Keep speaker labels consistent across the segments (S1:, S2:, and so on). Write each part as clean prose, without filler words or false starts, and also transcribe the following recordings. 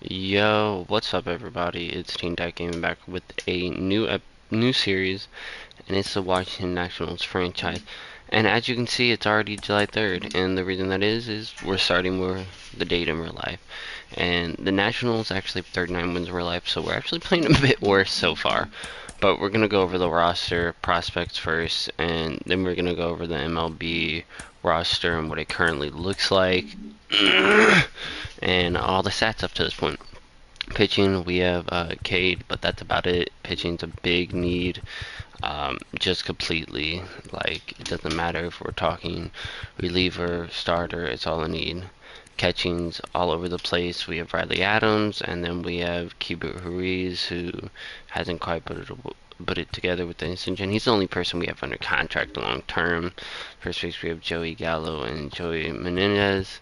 S1: Yo, what's up everybody? It's Teen Dot Gaming back with a new series, and it's the Washington Nationals franchise. And as you can see, it's already July 3rd, and the reason that is we're starting with the date in real life. And the Nationals actually have 39 wins in real life, so we're actually playing a bit worse so far. But we're gonna go over the roster prospects first, and then we're gonna go over the MLB roster and what it currently looks like, and all the stats up to this point. Pitching, we have Cade, but that's about it. Pitching's a big need, just completely. Like, it doesn't matter if we're talking reliever, starter, it's all I need. Catching's all over the place. We have Riley Adams, and then we have Keibert Ruiz, who hasn't quite put it together with the Instinct. He's the only person we have under contract long term. First base, we have Joey Gallo and Joey Menendez.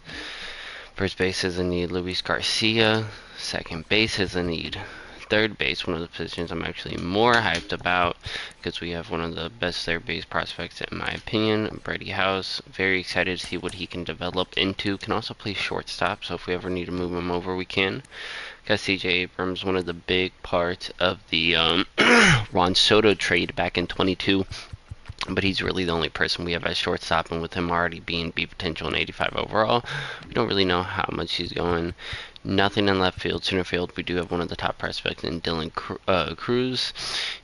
S1: First base is a need Luis Garcia. Second base is a need. Third base, one of the positions I'm actually more hyped about because we have one of the best third base prospects in my opinion, Brady House. Very excited to see what he can develop into. Can also play shortstop, so if we ever need to move him over, we can. Got CJ Abrams, one of the big parts of the Juan Soto trade back in 22. But he's really the only person we have as shortstop, and with him already being B potential and 85 overall, we don't really know how much he's going. Nothing in left field. Center field, we do have one of the top prospects in Dylan Cruz.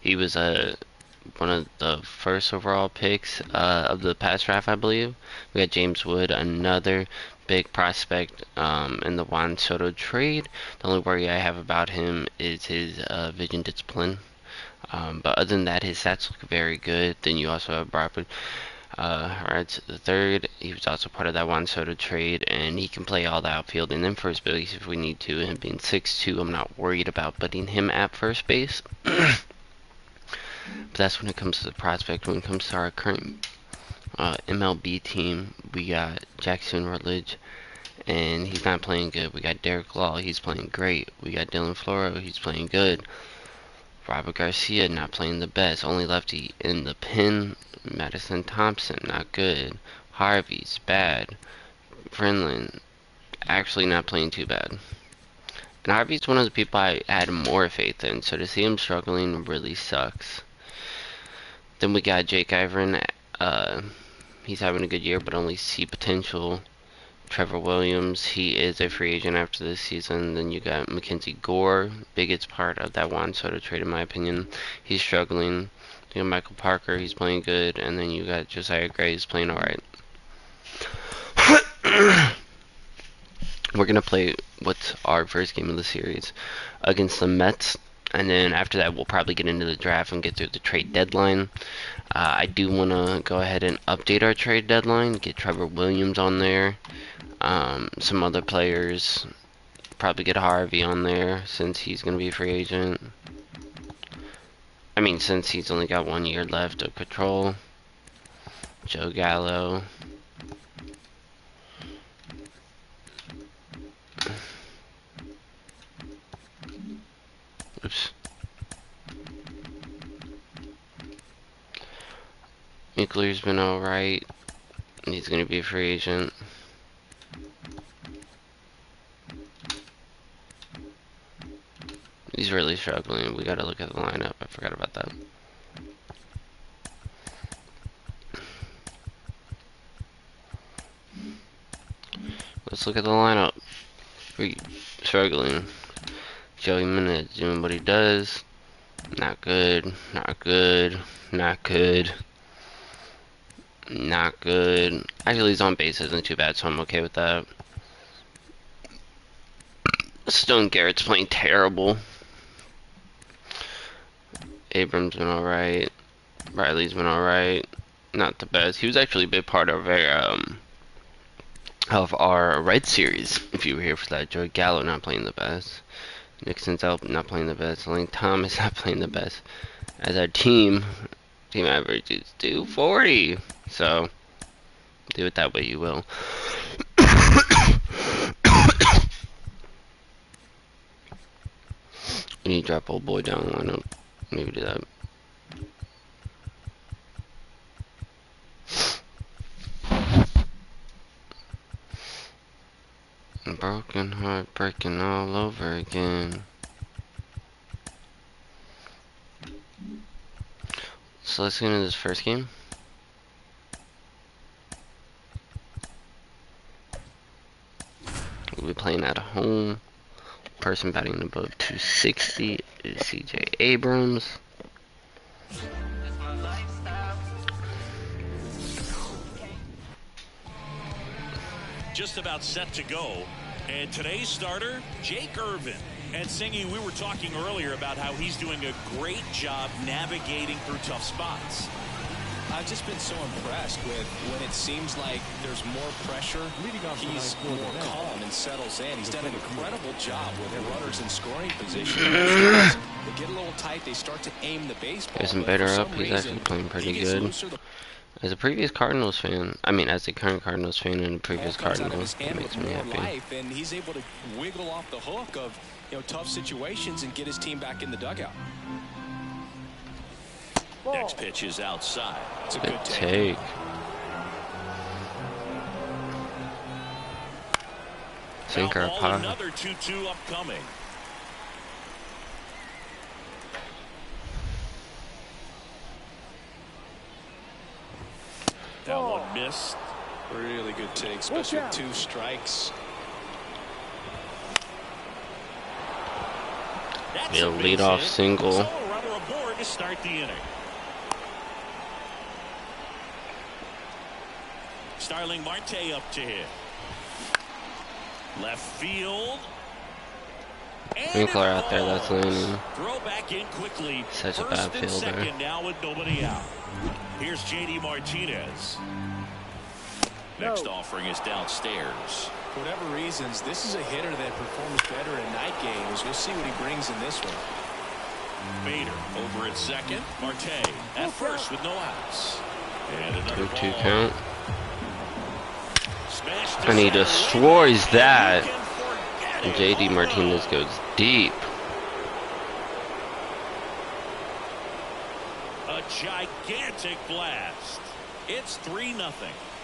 S1: He was one of the first overall picks of the past draft, I believe. We got James Wood, another big prospect in the Juan Soto trade. The only worry I have about him is his vision discipline. But other than that, his stats look very good. Then you also have Robert Hart the third. He was also part of that Juan Soto trade, and he can play all the outfield and then first base if we need to. Him being 6'2", I'm not worried about putting him at first base. But that's when it comes to the prospect. When it comes to our current MLB team, we got Jackson Rutledge, and he's not playing good. We got Derek Law, he's playing great. We got Dylan Floro, he's playing good. Robert Garcia not playing the best, only lefty in the pen. Madison Thompson not good. Harvey's bad. Frenlin actually not playing too bad. And Harvey's one of the people I had more faith in, so to see him struggling really sucks. Then we got Jake Ivorin. He's having a good year, but only see potential. Trevor Williams, he is a free agent after this season. Then you got Mackenzie Gore, biggest part of that Juan Soto trade in my opinion. He's struggling. You got Michael Parker, he's playing good, and then you got Josiah Gray, he's playing alright. We're gonna play what's our first game of the series against the Mets, and then after that we'll probably get into the draft and get through the trade deadline. I do want to go ahead and update our trade deadline, get Trevor Williams on there. Some other players, probably get Harvey on there since he's going to be a free agent. I mean, since he's only got 1 year left of control. Joe Gallo. Oops. Nuclear's been alright. He's going to be a free agent. He's really struggling. We gotta look at the lineup. I forgot about that. Let's look at the lineup. We're struggling. Joey Menendez doing what he does. Not good. Not good. Not good. Not good. Actually, his on base isn't too bad, so I'm okay with that. Stone Garrett's playing terrible. Abrams been alright. Riley's been alright. Not the best. He was actually a big part of our Red Series, if you were here for that. Joey Gallo not playing the best. Nixon's out not playing the best. Lane Thomas not playing the best. As our team average is 240. So, do it that way you will. We need to drop old boy down lineup. Maybe do that. Broken heart Breaking all over again. So let's get into this first game. We'll be playing at home. Person batting above 260 is CJ Abrams.
S2: Just about set to go. And today's starter, Jake Irvin. And Singy, we were talking earlier about how he's doing a great job navigating through tough spots.
S3: I've just been so impressed with when it seems like there's more pressure. He's more calm and settles in. He's done an incredible job with their runners in scoring position. They get a little tight. They start to aim the baseball.
S1: There's some better up. He's actually playing pretty good. As a previous Cardinals fan, as a current Cardinals fan and a previous Cardinals, it makes me happy.
S3: And he's able to wiggle off the hook of tough situations and get his team back in the dugout.
S2: Next pitch is outside.
S3: It's a good
S1: take. Sinker pot.
S2: Another 2-2 upcoming. That one missed.
S3: Really good take, especially with 2 strikes.
S2: That's
S1: a leadoff single.
S2: So a runner aboard to start the inning. Starling Marte up to hit. Left field.
S1: Winkler out there, that's leaning.
S2: Throw back in quickly.
S1: Such a
S2: First
S1: bad
S2: and
S1: fielder.
S2: second now with nobody out. Here's JD Martinez. Next offering is downstairs.
S3: For whatever reasons, this is a hitter that performs better in night games. We'll see what he brings in this one.
S2: Bader over at second. Marte at first with no outs. And another
S1: 2-2
S2: ball.
S1: count.
S2: Smashed
S1: And he
S2: to
S1: destroys
S2: center.
S1: that.
S2: You can forget
S1: And
S2: it.
S1: JD Martinez goes deep.
S2: A gigantic blast. It's 3-0.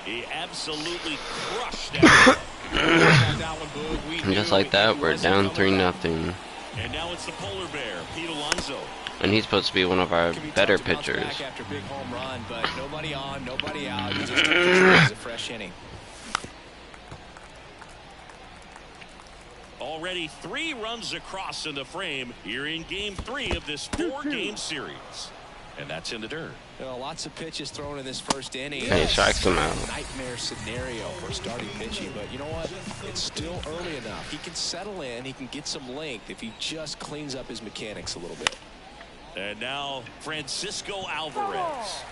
S2: He absolutely crushed that.
S1: And just like that, we're down 3-0.
S2: And now it's the polar bear, Pete Alonso.
S1: And he's supposed to be one of our better pitchers.
S3: After big home run, but nobody on, nobody out. He just a fresh inning.
S2: Already 3 runs across in the frame here in game 3 of this 4-game series. And that's in the dirt.
S3: Lots of pitches thrown in this first inning.
S1: And he strikes him out.
S3: Nightmare scenario for starting pitching, but you know what? It's still early enough. He can settle in. He can get some length if he just cleans up his mechanics a little bit.
S2: And now Francisco Alvarez.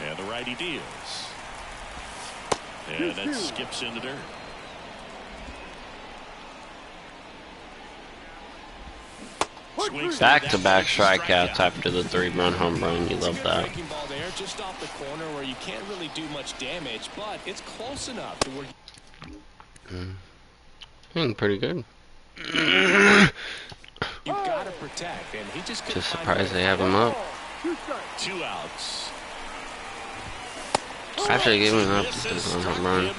S2: And the righty deals. And that skips in the dirt.
S1: Back-to-back strikeouts after the 3-run home run. You love that.
S3: Ball there, just off the corner where you can't really do much damage, but it's close enough to where.
S1: Pretty good.
S3: You've got to protect, and he just
S1: Surprised they have him up.
S2: 2 outs.
S1: Actually, giving up this home run.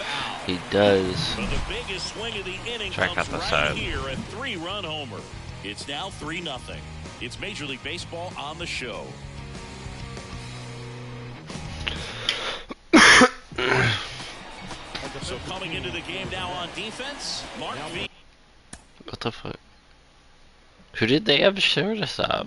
S1: He does.
S2: But the biggest swing of the inning
S1: Track
S2: comes
S1: out the
S2: right
S1: side.
S2: here, a 3-run homer. It's now 3-0. It's Major League Baseball on the show. So coming into the game now on defense, Mark V.
S1: What the fuck? Who did they have shortstop?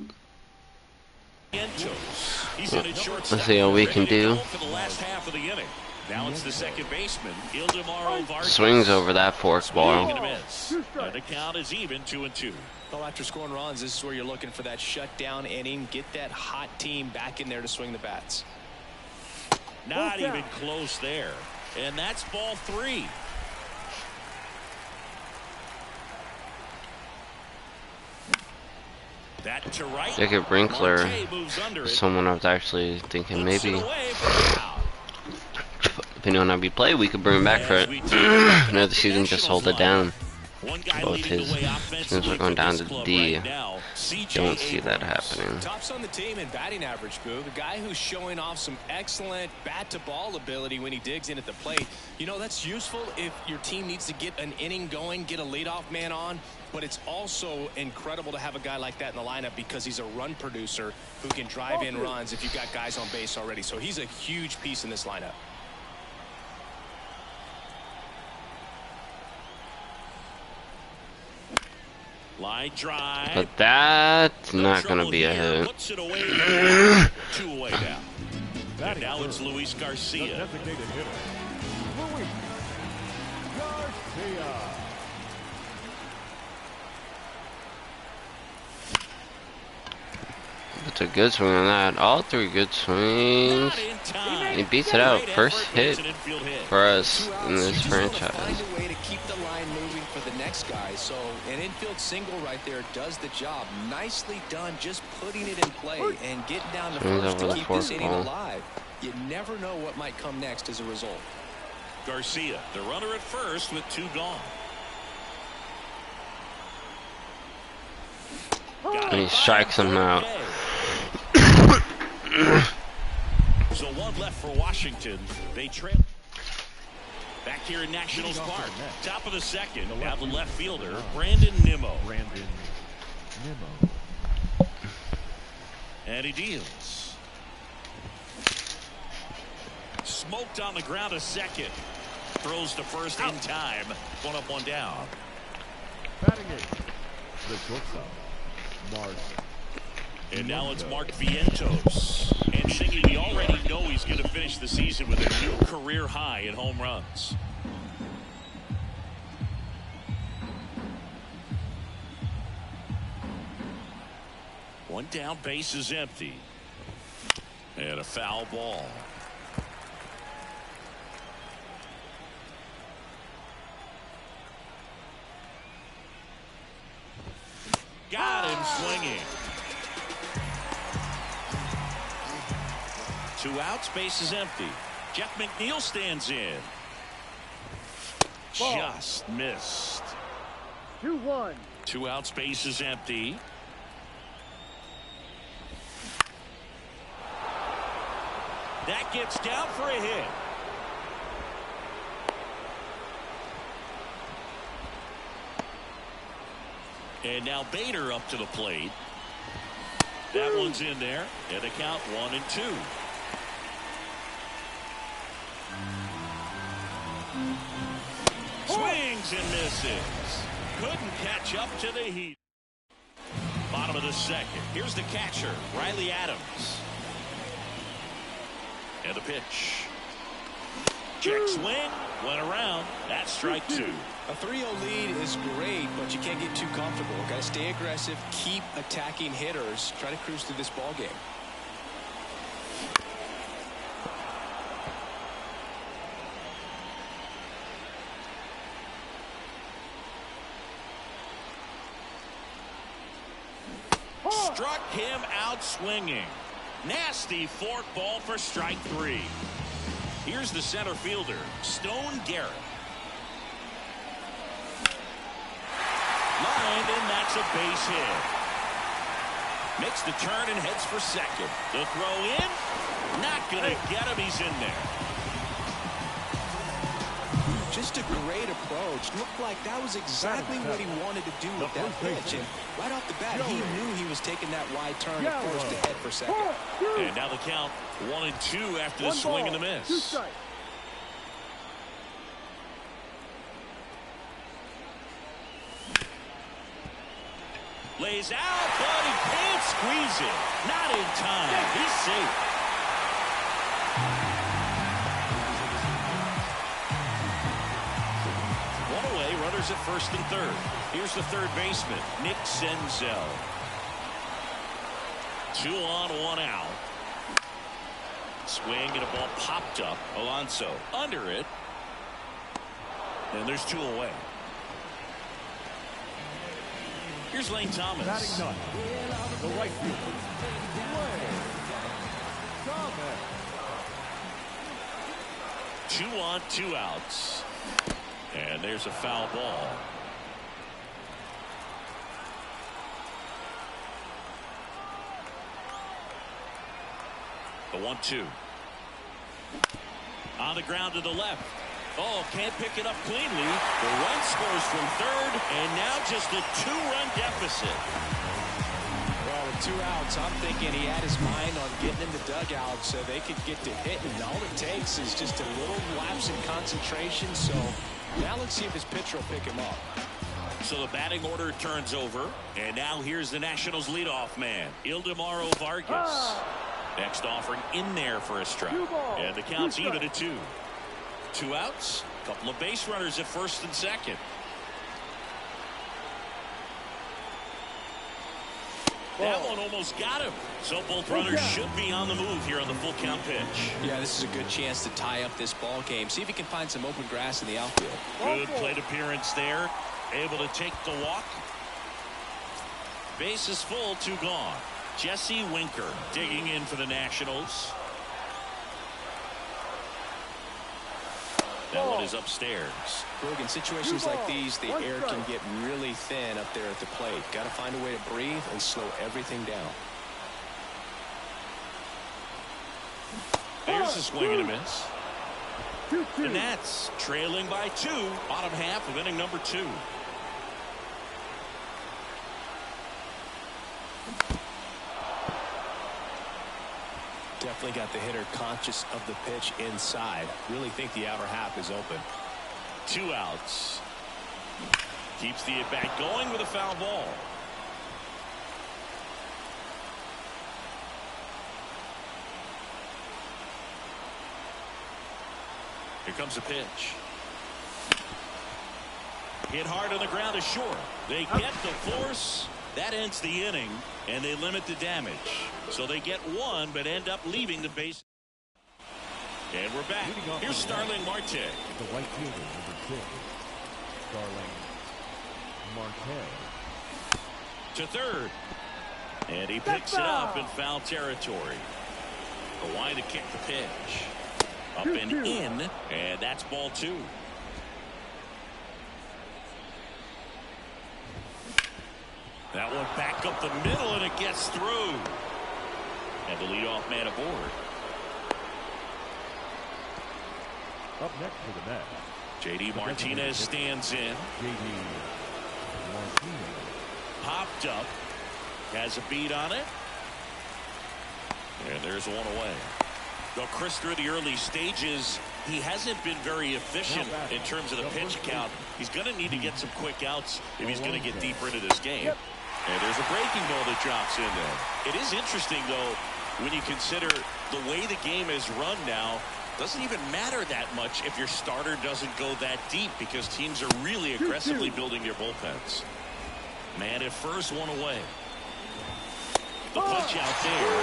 S1: Let's see how we can do.
S2: For the last half of the inning. Now it's the second baseman, Ildemaro Vargas.
S1: Swings over that fork ball.
S2: And the count is even 2-2.
S3: Well, after scoring runs, this is where you're looking for that shutdown inning. Get that hot team back in there to swing the bats.
S2: Not even close there. And that's ball 3. That to right.
S1: Jacob Brinkler
S2: Marte moves under
S1: is
S2: it.
S1: someone I was actually thinking
S2: Puts it
S1: maybe,
S2: away for out.
S1: depending on how we play, we could bring him back for
S2: As
S1: it.
S2: we take
S1: Another season, just hold it down.
S2: One one guy
S1: both
S2: leading
S1: his
S2: the way
S1: teams
S2: offensively
S1: are going
S2: for
S1: down
S2: this
S1: to
S2: club
S1: D.
S2: right now.
S1: Don't see that happening.
S3: Tops on the team in batting average, Boo. The guy who's showing off some excellent bat-to-ball ability when he digs in at the plate. You know, that's useful if your team needs to get an inning going, get a leadoff man on. But it's also incredible to have a guy like that in the lineup because he's a run producer who can drive in runs if you've got guys on base already. So he's a huge piece in this lineup.
S2: Line drive.
S1: But that's not going to be a hit.
S2: Puts it away. 2 away now. And now it's Luis Garcia.
S1: It's a good swing on that. All 3 good swings. He beats it out. First hit for us in this franchise.
S3: Find a way to keep the line moving for the next guy. So an infield single right there does the job. Nicely done, just putting it in play and getting down to first to keep this inning alive. You never know what might come next as a result.
S2: Garcia, the runner at first with 2 gone.
S1: And he strikes him out.
S2: So 1 left for Washington. They trail. Back here in Nationals Park. Top of the second. Now the left fielder, Brandon Nimmo. And he deals. Smoked on the ground a second. Throws to first in time. 1 up, 1 down.
S4: Batting it. The shortstop, Mark.
S2: And now it's Mark Vientos. And Shingy, we already know he's going to finish the season with a new career high in home runs. One down, base is empty. And a foul ball. Got him swinging. 2 outs, base is empty. Jeff McNeil stands in. Just missed.
S4: 2-1.
S2: 2 outs, base is empty. That gets down for a hit. And now Bader up to the plate. That one's in there. And the count 1-2. Swings and misses. Couldn't catch up to the heat. Bottom of the second. Here's the catcher, Riley Adams. And the pitch. Check swing. Went around. That's strike 2.
S3: A 3-0 lead is great, but you can't get too comfortable. Got to stay aggressive, keep attacking hitters, try to cruise through this ball game.
S2: Struck him out swinging. Nasty fork ball for strike 3. Here's the center fielder, Stone Garrett. Lined, and that's a base hit. Makes the turn and heads for second. The throw in. Not going to get him. He's in there.
S3: Just a great approach. Looked like that was exactly what he wanted to do with that pitch. And right off the bat, he knew he was taking that wide turn and forced to head for second.
S2: And now the count 1-2 after the swing and the miss. Lays out, but he can't squeeze it. Not in time. He's safe. One away, runners at first and third. Here's the third baseman, Nick Senzel. 2 on, 1 out. Swing and a ball popped up. Alonso under it. And there's 2 away. Here's Lane Thomas.
S4: Batting none. The right fielder. Lane Thomas.
S2: 2 on, 2 outs. And there's a foul ball. The 1-2. On the ground to the left. Oh, can't pick it up cleanly. The run scores from third, and now just a 2-run deficit.
S3: Well, with 2 outs, I'm thinking he had his mind on getting in the dugout so they could get to hitting. All it takes is just a little lapse in concentration. So now let's see if his pitcher will pick him up.
S2: So the batting order turns over, and now here's the Nationals leadoff man, Ildemaro Vargas. Next offering in there for a strike, and the count's even at 2. 2 outs, a couple of base runners at first and second. That one almost got him. So both runners should be on the move here on the full count pitch.
S3: Yeah, this is a good chance to tie up this ball game. See if he can find some open grass in the outfield.
S2: Good plate appearance there. Able to take the walk. Base is full, 2 gone. Jesse Winker digging in for the Nationals. That one is upstairs.
S3: Look, in situations like these, the air can get really thin up there at the plate. Got to find a way to breathe and slow everything down.
S2: There's a swing and a miss. The Nats trailing by 2, bottom half of inning number 2.
S3: Definitely got the hitter conscious of the pitch inside. Really think the outer half is open.
S2: 2 outs. Keeps the at-bat going with a foul ball. Here comes a pitch. Hit hard on the ground is short. They get the force. That ends the inning, and they limit the damage. So they get 1, but end up leaving the base. And we're back. Here's Starling Marte.
S4: The right fielder, number 6, Starling Marte.
S2: To third. And he picks it up in foul territory. The line to kick the pitch. Up and in, and that's ball 2. That one back up the middle, and it gets through. And the leadoff man aboard.
S4: Up next for the Mets,
S2: J.D. Martinez stands in.
S4: J.D. Martinez.
S2: Popped up. Has a beat on it. And there's 1 away. Though Chris, through the early stages, he hasn't been very efficient in terms of the pitch count. He's going to need to get some quick outs if he's going to get deeper into this game. And there's a breaking ball that drops in there. It is interesting, though, when you consider the way the game is run now. Doesn't even matter that much if your starter doesn't go that deep, because teams are really aggressively building their bullpens. Man at first, 1 away. The punch out there,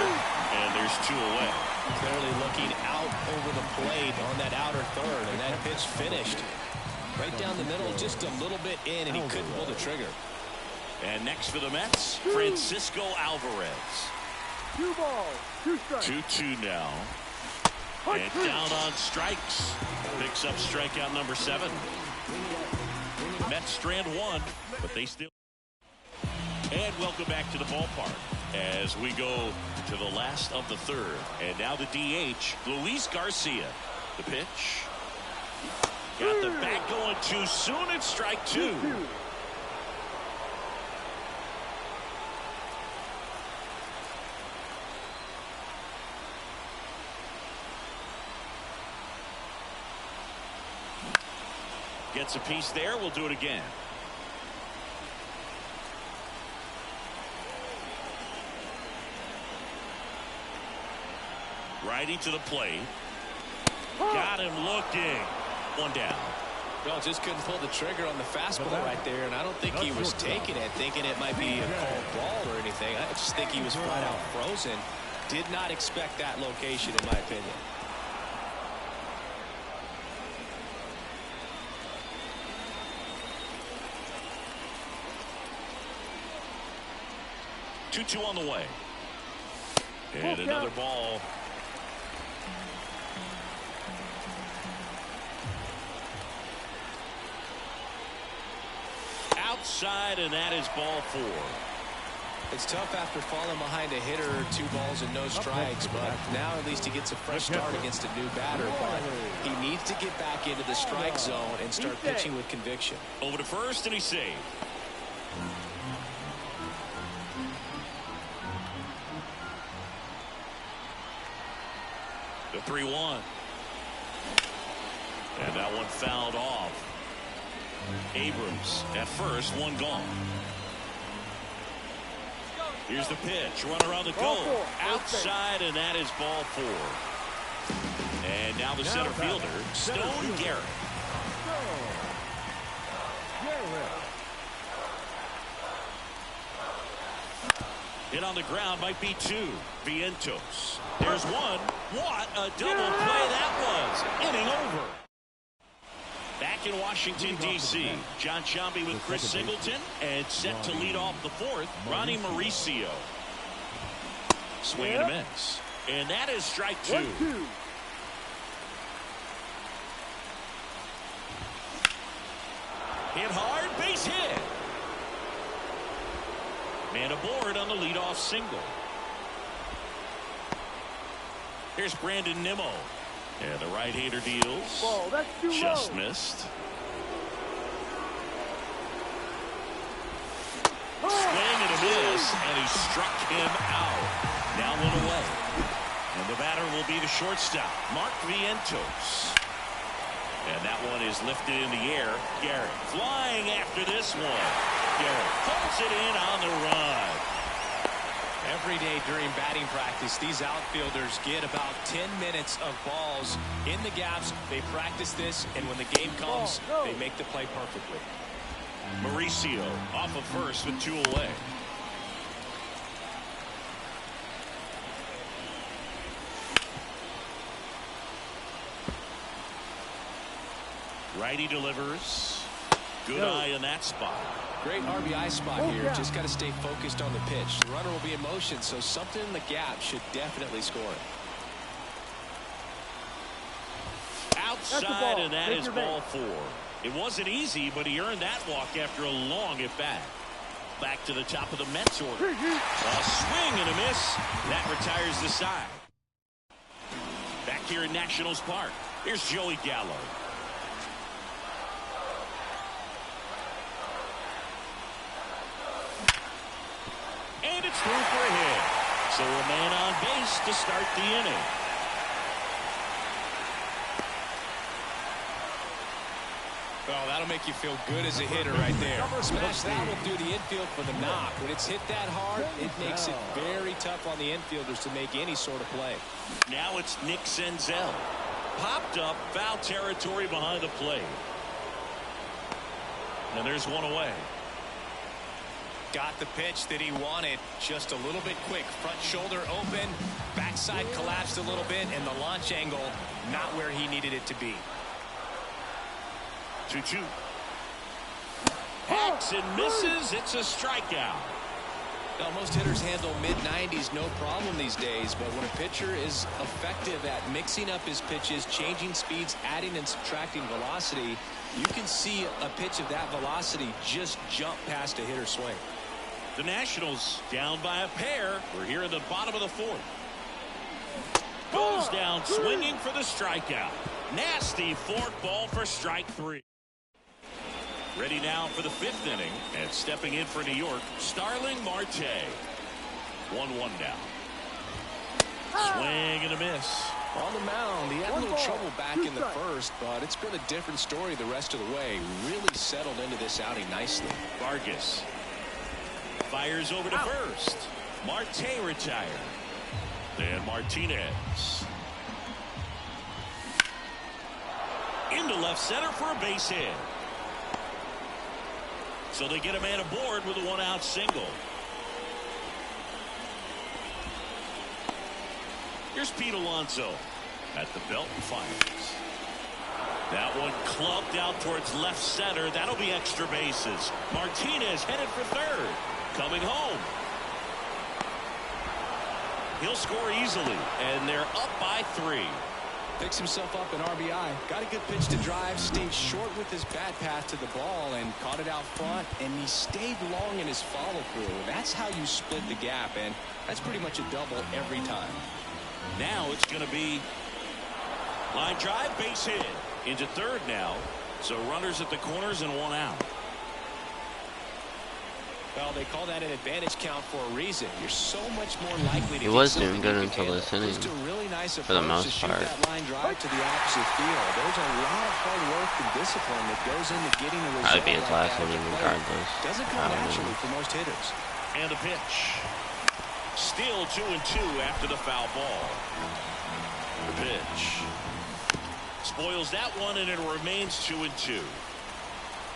S2: and there's 2 away.
S3: Clearly looking out over the plate on that outer third, and that pitch finished right down the middle, just a little bit in, and he couldn't pull the trigger.
S2: And next for the Mets, Francisco Alvarez.
S4: 2 balls, 2 strikes.
S2: 2-2 now. And down on strikes. Picks up strikeout number 7. Mets strand 1, but they still. And welcome back to the ballpark as we go to the last of the third. And now the DH, Luis Garcia. The pitch. Got the bat going too soon. It's strike 2. Gets a piece there. We'll do it again. Righty to the plate. Got him looking. 1 down.
S3: Well, just couldn't pull the trigger on the fastball right there, and I don't think he was taking it, thinking it might be a called ball or anything. I just think he was flat out frozen. Did not expect that location, in my opinion.
S2: Two on the way. And another ball. Outside, and that is ball 4.
S3: It's tough after falling behind a hitter, 2 balls and no strikes, but now at least he gets a fresh start against a new batter. But he needs to get back into the strike zone and start pitching with conviction.
S2: Over to first, and he's saved. The 3-1. And that one fouled off. Abrams at first, 1 gone. Here's the pitch. Run around the goal. Outside, and that is ball 4. And now the center fielder, Stone Garrett. Hit on the ground might be 2. Vientos. There's 1. What a double play that was. Inning over. Back in Washington, D.C., John Sciambi with Chris Singleton, and set to lead off the 4th, Ronnie Mauricio. Swing and a miss. And that is strike 2. Hit hard, base hit. Man aboard on the leadoff single. Here's Brandon Nimmo. And the right-hander deals.
S5: Ball, that's too
S2: just
S5: low.
S2: missed. Swing and a miss, and he struck him out. Now 1 away. And the batter will be the shortstop, Mark Vientos. And that one is lifted in the air. Garrett flying after this one. Garrett pulls it in on the run.
S3: Every day during batting practice, these outfielders get about 10 minutes of balls in the gaps. They practice this, and when the game comes, they make the play perfectly.
S2: Mauricio off of first with 2 away. Righty delivers. Good eye in that spot.
S3: Great RBI spot here. Just got to stay focused on the pitch. The runner will be in motion, so something in the gap should definitely score it.
S2: Outside, and that is ball 4. It wasn't easy, but he earned that walk after a long at-bat. Back to the top of the Mets order. A swing and a miss. That retires the side. Back here in Nationals Park, here's Joey Gallo. And it's through for a hit. So a man on base to start the inning.
S3: Well, that'll make you feel good as a hitter right there. Smash that one through the infield for the knock. When it's hit that hard, it makes it very tough on the infielders to make any sort of play.
S2: Now it's Nick Senzel. Popped up, foul territory behind the plate. And there's 1 away.
S3: Got the pitch that he wanted, just a little bit quick. Front shoulder open, backside collapsed a little bit, and the launch angle not where he needed it to be.
S2: 2-2. Hacks and misses. It's a strikeout.
S3: Now, most hitters handle mid-90s no problem these days, but when a pitcher is effective at mixing up his pitches, changing speeds, adding and subtracting velocity, you can see a pitch of that velocity just jump past a hitter's swing.
S2: The Nationals down by a pair. We're here in the bottom of the 4th. Goes down swinging for the strikeout. Nasty fork ball for strike 3. Ready now for the 5th inning, and stepping in for New York, Starling Marte. 1-1 now. Swing and a miss.
S3: On the mound, he had a little trouble back in the first, but it's been a different story the rest of the way. Really settled into this outing nicely.
S2: Vargas fires over to first. Marte retired. And Martinez into left center for a base hit. So they get a man aboard with a 1-out single. Here's Pete Alonso at the belt and fires. That one clubbed out towards left center. That'll be extra bases. Martinez headed for third. Coming home. He'll score easily, and they're up by 3.
S3: Picks himself up an RBI. Got a good pitch to drive. Stayed short with his bat path to the ball and caught it out front. And he stayed long in his follow through. That's how you split the gap. And that's pretty much a double every time.
S2: Now it's going to be line drive, base hit into third now. So runners at the corners and one out.
S3: Well, they call that an advantage count for a reason. You're so much more likely to
S1: He was doing good until this inning,
S3: Just a really nice
S1: for the most
S3: to shoot
S1: part.
S3: that line drive to the opposite field. There's a lot of hard work and discipline that goes into getting the result.
S1: That'd be his
S3: like
S1: last
S3: that
S1: inning
S3: at the plate.
S1: regardless.
S3: Doesn't come naturally for most hitters.
S2: And a pitch. Still 2-2 after the foul ball. The pitch. Spoils that one, and it remains 2-2.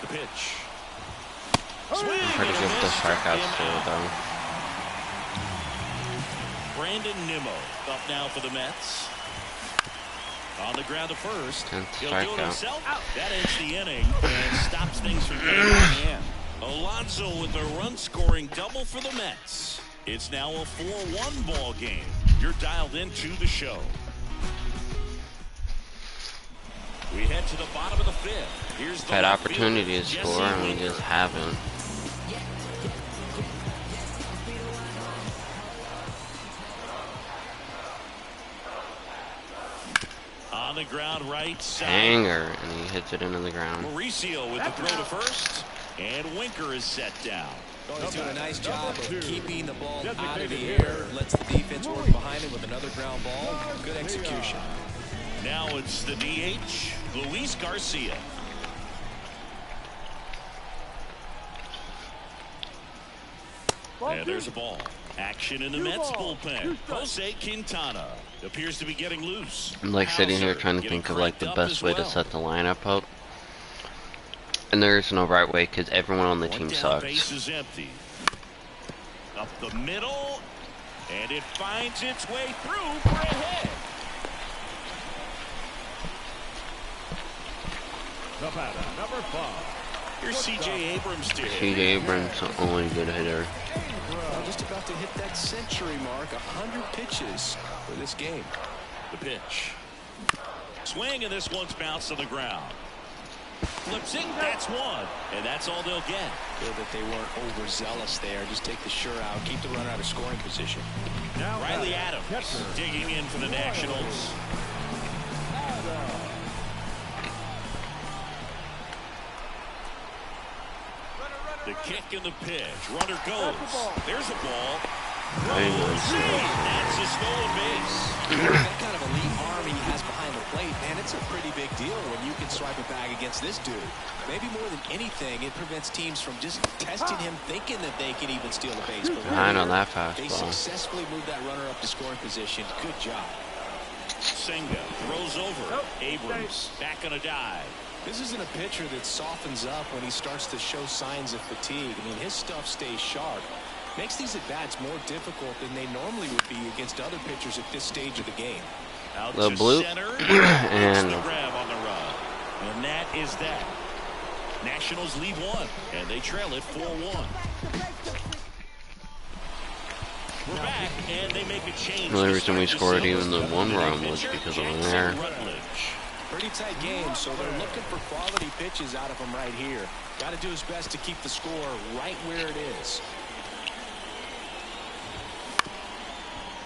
S2: The pitch. Swing
S1: Pretty
S2: and a
S1: good with the
S2: miss, struck
S1: strikeouts
S2: him
S1: too,
S2: out.
S1: though.
S2: Brandon Nimmo up now for the Mets. On the ground to first.
S1: 10th
S2: He'll do it
S1: strikeout.
S2: himself. That ends the inning and stops things from getting out of hand. Alonso with a run-scoring double for the Mets. It's now a 4-1 ball game. You're dialed into the show. We head to the bottom of the fifth. Here's the
S1: Had
S2: left
S1: opportunity to
S2: fielder,
S1: score,
S2: Jesse
S1: and we
S2: Winker.
S1: just haven't.
S2: On the ground right side.
S1: Hanger, and he hits it into the ground.
S2: Mauricio with the throw to first. And Winker is set down.
S3: Oh, he's doing a nice job of keeping the ball out of the air. Lets the defense work behind him with another ground ball. Good execution.
S2: Now it's the DH, Luis Garcia. And there's a ball. Action in the Mets bullpen. Jose Quintana appears to be getting loose.
S1: I'm like sitting here
S2: Hauser
S1: trying to
S2: getting
S1: think of like the
S2: cranked up
S1: best
S2: as
S1: way to
S2: well.
S1: set the lineup up. And there is no right way because everyone on the
S2: One
S1: team
S2: down,
S1: sucks.
S2: base is empty. Up the middle, and it finds its way through for a hit.
S4: The batter, number 5.
S2: Here's C.J. Abrams to hit.
S1: C.J. Abrams, the only good hitter.
S3: Well, just about to hit that century mark. 100 pitches for this game.
S2: The pitch. Swing, and this one's bounced on the ground. Flips it, that's one. And that's all they'll get.
S3: Good that they weren't overzealous there. Just take the sure out. Keep the runner out of scoring position.
S2: Riley Adams digging in for the Nationals. The kick and the pitch. Runner goes. There's a ball.
S1: Very nice.
S2: That's a stolen base.
S3: That kind of elite arm he has behind the plate, man, it's a pretty big deal when you can swipe it back against this dude. Maybe more than anything, it prevents teams from just testing him, thinking that they can even steal the base. But
S1: Behind on that
S3: they
S1: fastball.
S3: successfully moved that runner up to scoring position. Good job.
S2: Senga throws over. Abrams back on a dive.
S3: This isn't a pitcher that softens up when he starts to show signs of fatigue. I mean, his stuff stays sharp. Makes these at-bats more difficult than they normally would be against other pitchers at this stage of the game.
S2: Out
S1: The
S2: to
S1: blue
S2: center.
S1: and
S2: It's the grab on the run. And that is that. Nationals lead one, and they trail it 4-1. We're back, and they make a change.
S1: the only
S2: to
S1: reason we
S2: start
S1: scored
S2: this
S1: even the
S2: over.
S1: one run was
S2: Pitcher,
S1: because of an
S2: Jackson
S1: error.
S2: Rutledge.
S3: Pretty tight game, so they're looking for quality pitches out of him right here. Got to do his best to keep the score right where it is.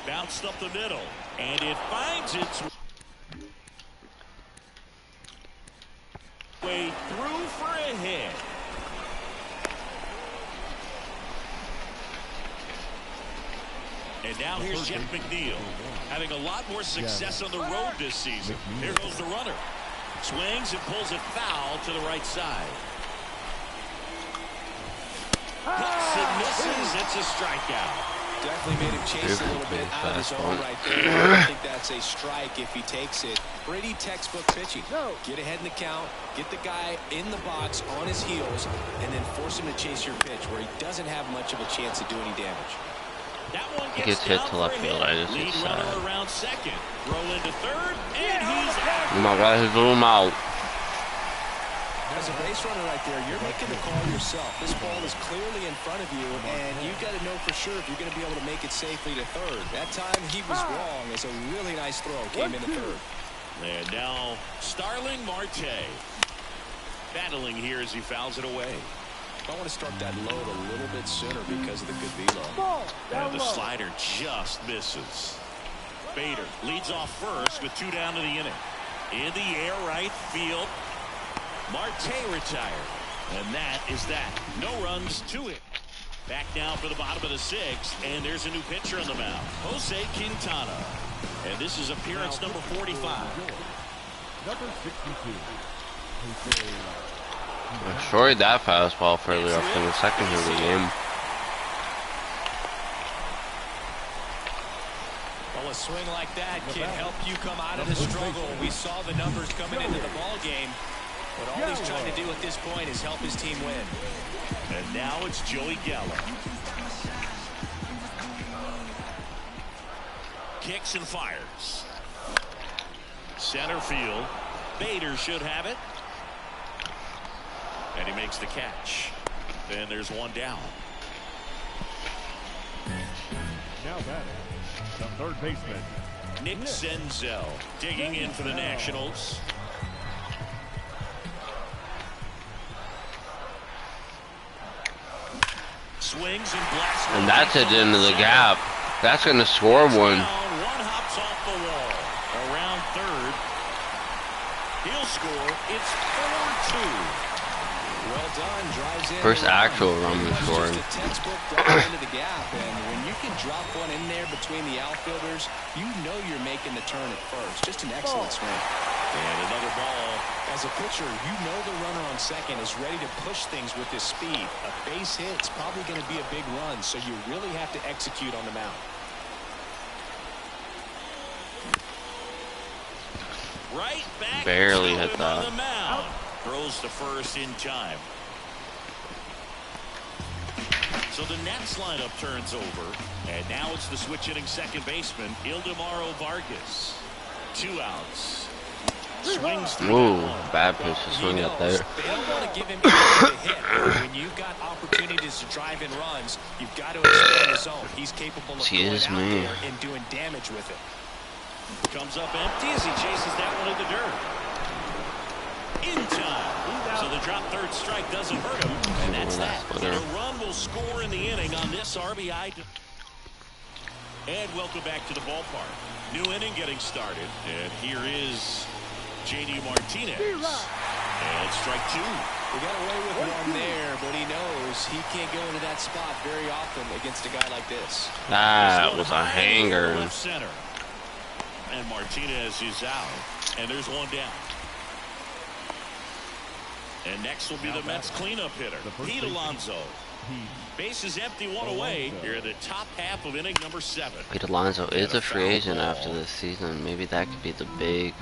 S2: Bounced up the middle, and it finds its way through for a hit. And now here's Jeff McNeil, having a lot more success on the road this season. Here goes the runner. Swings and pulls it foul to the right side. Hits and misses. It's a strikeout.
S3: Definitely made him chase a little bit out of his own right there. I think that's a strike if he takes it. Pretty textbook pitching. Get ahead in the count, get the guy in the box on his heels, and then force him to chase your pitch where he doesn't have much of a chance to do any damage.
S2: That one
S1: He gets hit
S2: down
S1: to left
S2: for a
S1: field.
S2: hit.
S1: I just
S2: Lead
S1: get
S2: runner
S1: sad.
S2: around second. Throw into third, and he's out.
S1: Oh my God, his little mouth.
S3: As a base runner right there, you're making the call yourself. This ball is clearly in front of you, and you've got to know for sure if you're going to be able to make it safely to third. That time he was wrong as a really nice throw came into third.
S2: And now Starling Marte battling here as he fouls it away.
S3: I want to start that load a little bit sooner because of the good velo.
S2: And the slider just misses. Bader leads off first with 2 down to the inning. In the air, right field. Marte retired. And that is that. No runs to it. Back now for the bottom of the 6th. And there's a new pitcher on the mound. Jose Quintana. And this is appearance number 45.
S4: Number 62.
S1: Destroyed that fastball fairly off in the second half of the game.
S3: Well, a swing like that can help you come out of the struggle. We saw the numbers coming into the ball game, but all he's trying to do at this point is help his team win.
S2: And now it's Joey Gallo. Kicks and fires. Center field. Bader should have it. And he makes the catch. Then there's 1 down.
S4: Now batting, the third baseman,
S2: Nick Senzel digging in for the Nationals. Swings and blasts.
S1: And that's it into the gap. That's going to score one.
S2: One hops off the wall. Around third. He'll score. It's 4-2.
S3: Well done, drives in.
S1: First actual run we scored.
S3: Just a textbook drive into the gap, and when you can drop one in there between the outfielders, you know you're making the turn at first. Just an excellent swing.
S2: And another ball.
S3: As a pitcher, you know the runner on second is ready to push things with his speed. A base hit's probably going to be a big run, so you really have to execute on the mound.
S2: Right back.
S1: Barely
S2: to
S1: hit
S2: him
S1: that.
S2: on the mound. Throws to first in time. So the Nats lineup turns over, and now it's the switch hitting second baseman Ildemaro Vargas. 2 outs. Swings through
S1: Ooh,
S2: that one.
S1: bad pitch to swing up there.
S3: They don't want to give him anything to hit. When you've got opportunities to drive in runs, you've got to expand the zone. He's capable of going out there and doing damage with it.
S2: Comes up empty as he chases that one in the dirt. In time. So the drop third strike doesn't hurt him. And that's that. And a run will score in the inning on this RBI. And welcome back to the ballpark. New inning getting started. And here is J.D. Martinez. And strike 2.
S3: We got away with one there, but he knows he can't go into that spot very often against a guy like this.
S1: That was a hanger.
S2: Left center. And Martinez is out. And there's 1 down. And next will be the Mets cleanup hitter, Pete Alonso. Base is empty, 1 away. Here in the top half of inning number 7.
S1: Pete Alonso is a free agent after this season. Maybe that could be the big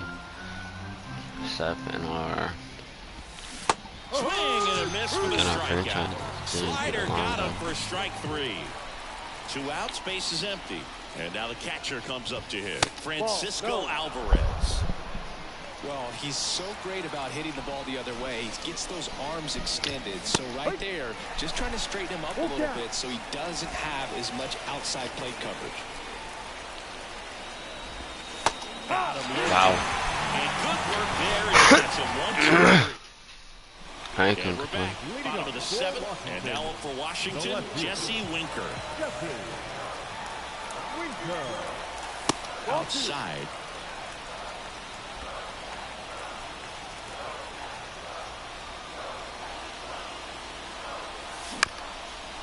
S1: step in our
S2: Swing and a miss for the strikeout.
S1: franchise.
S2: Slider got him for strike 3. 2 outs, base is empty. And now the catcher comes up to hit, Francisco Alvarez.
S3: Well, he's so great about hitting the ball the other way. He gets those arms extended. So right there, just trying to straighten him up a little bit so he doesn't have as much outside plate coverage.
S1: Wow.
S2: And good work there. He gets him 1, 2, 3.
S1: I can
S2: And we're back. Bottom of the 7th. And now up for Washington, Jesse Winker. Outside.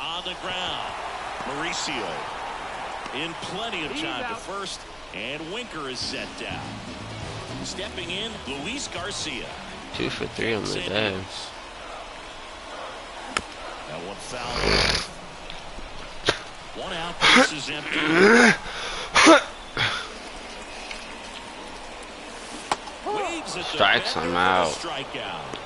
S2: On the ground. Mauricio in plenty of time to first. And Winker is set down. Stepping in, Luis Garcia.
S1: 2 for 3 on the day.
S2: That one foul. 1 out, base is empty. Waves at the
S1: Strikes him out.
S2: Strikeout.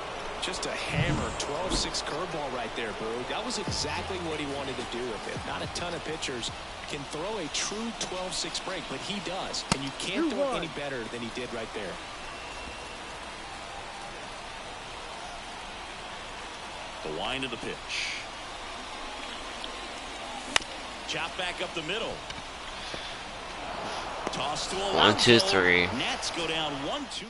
S3: Just a hammer, 12-6 curveball right there, Boog. That was exactly what he wanted to do with it. Not a ton of pitchers can throw a true 12-6 break, but he does. And you can't throw it any better than he did right there.
S2: The wind of the pitch. Chop back up the middle. Toss to
S1: 1, 2,
S2: Alonso.
S1: 3.
S2: Nats go down 1-2.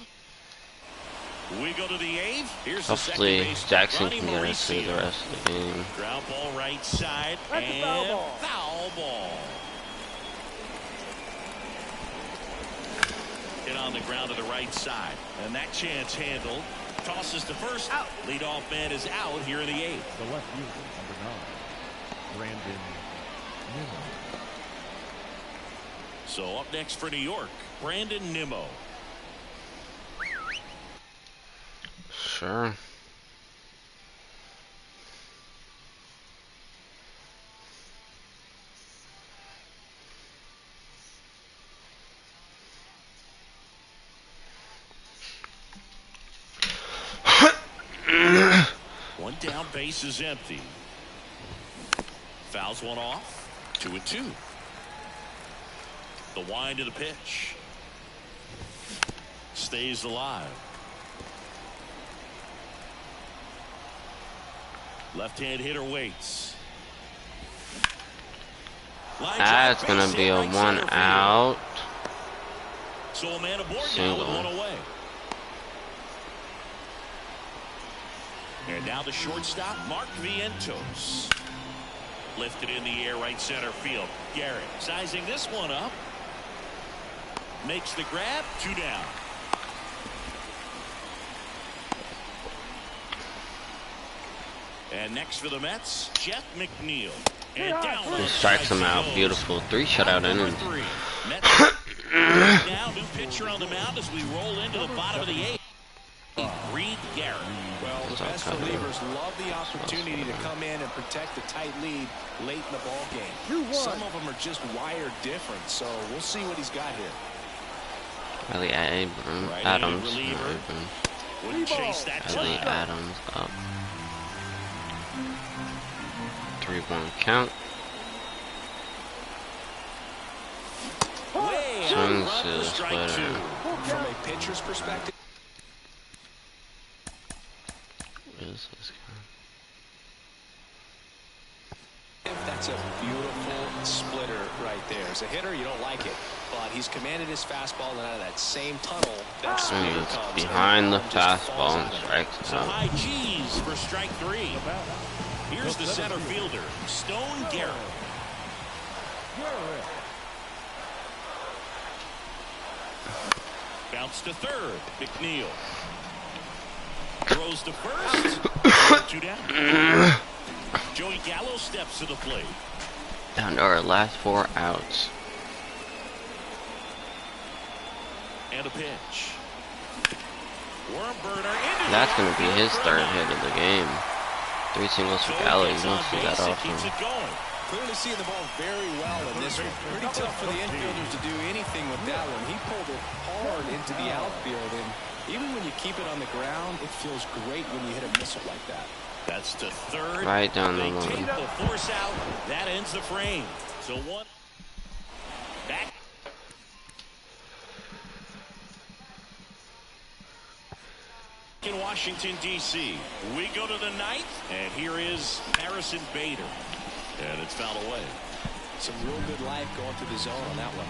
S2: We go to the eighth. Here's the
S1: Hopefully
S2: second baseman,
S1: Jackson
S2: Ronnie
S1: can get us through the
S2: Mauricio.
S1: rest of the game.
S2: Ground ball right side.
S5: That's a
S2: and
S5: foul ball.
S2: foul ball. Hit on the ground to the right side. And that chance handled. Tosses to first.
S5: Out.
S2: Leadoff man is out here in the eighth.
S4: The left fielder, number 9, Brandon Nimmo.
S2: So up next for New York, Brandon Nimmo.
S1: Sure.
S2: One down, base is empty. Fouls one off. 2-2. The wind of the pitch. Stays alive. Left-hand hitter waits. Line
S1: That's
S2: drive,
S1: gonna
S2: base
S1: be
S2: hit,
S1: a
S2: right
S1: 1
S2: center field.
S1: out.
S2: So a man aboard now
S1: Single.
S2: with 1 away. And now the shortstop, Mark Vientos. Lifted in the air, right center field. Garrett sizing this one up. Makes the grab. 2 down. And next for the Mets, Jeff McNeil. And down
S1: He strikes him out.
S2: goes.
S1: Beautiful. 3 shutout
S2: Number
S1: innings.
S2: 3. Mets right now new pitcher on the mound as we roll into the bottom of the 8th. Reed Garrett.
S3: Well, the best relievers love the opportunity to come in and protect a tight lead late in the ball game.
S5: 2-1.
S3: Some of them are just wired different, so we'll see what he's got here.
S1: Ellie
S2: Right-handed
S1: Adams.
S2: reliever. Wouldn't chase that
S1: Ellie
S2: time.
S1: Adams up. 3-1 count.
S2: Way out
S1: Swings
S2: front
S1: to
S2: for
S1: the
S2: strike
S1: splitter.
S2: 2.
S3: From a pitcher's perspective,
S1: What is this guy?
S3: that's a beautiful splitter right there. As a hitter, you don't like it, but he's commanded his fastball, and out of that same tunnel, that spear
S1: Swings
S3: comes.
S1: behind the
S3: and just falls
S1: fastball
S3: out
S1: and
S3: of it.
S1: strikes
S2: So
S1: out.
S2: high G's for strike 3. Here's the center fielder, Stone Garrett. Bounce to third, McNeil. Throws to first. 2 down. Joey Gallo steps to the plate.
S1: Down to our last 4 outs.
S2: And a pitch. Worm burner into
S1: That's
S2: the
S1: going to be
S2: outfield
S1: his
S2: for a
S1: 3rd
S2: knock.
S1: hit of the game. 3 singles for
S2: So
S1: Gallo. You
S2: gets
S1: don't
S2: on
S1: see that
S2: base, it
S1: often.
S2: keeps it going.
S3: Clearly seeing the ball very well in this one. Pretty tough for the infielders to do anything with that one. He pulled it hard into the outfield, and even when you keep it on the ground, it feels great when you hit a missile like that.
S2: That's to third.
S1: Right down the
S2: They
S1: line.
S2: take the force out. That ends the frame. So 1 back. In Washington, D.C. We go to the 9th, and here is Harrison Bader. And it's fouled away.
S3: Some real good life going through the zone on that one.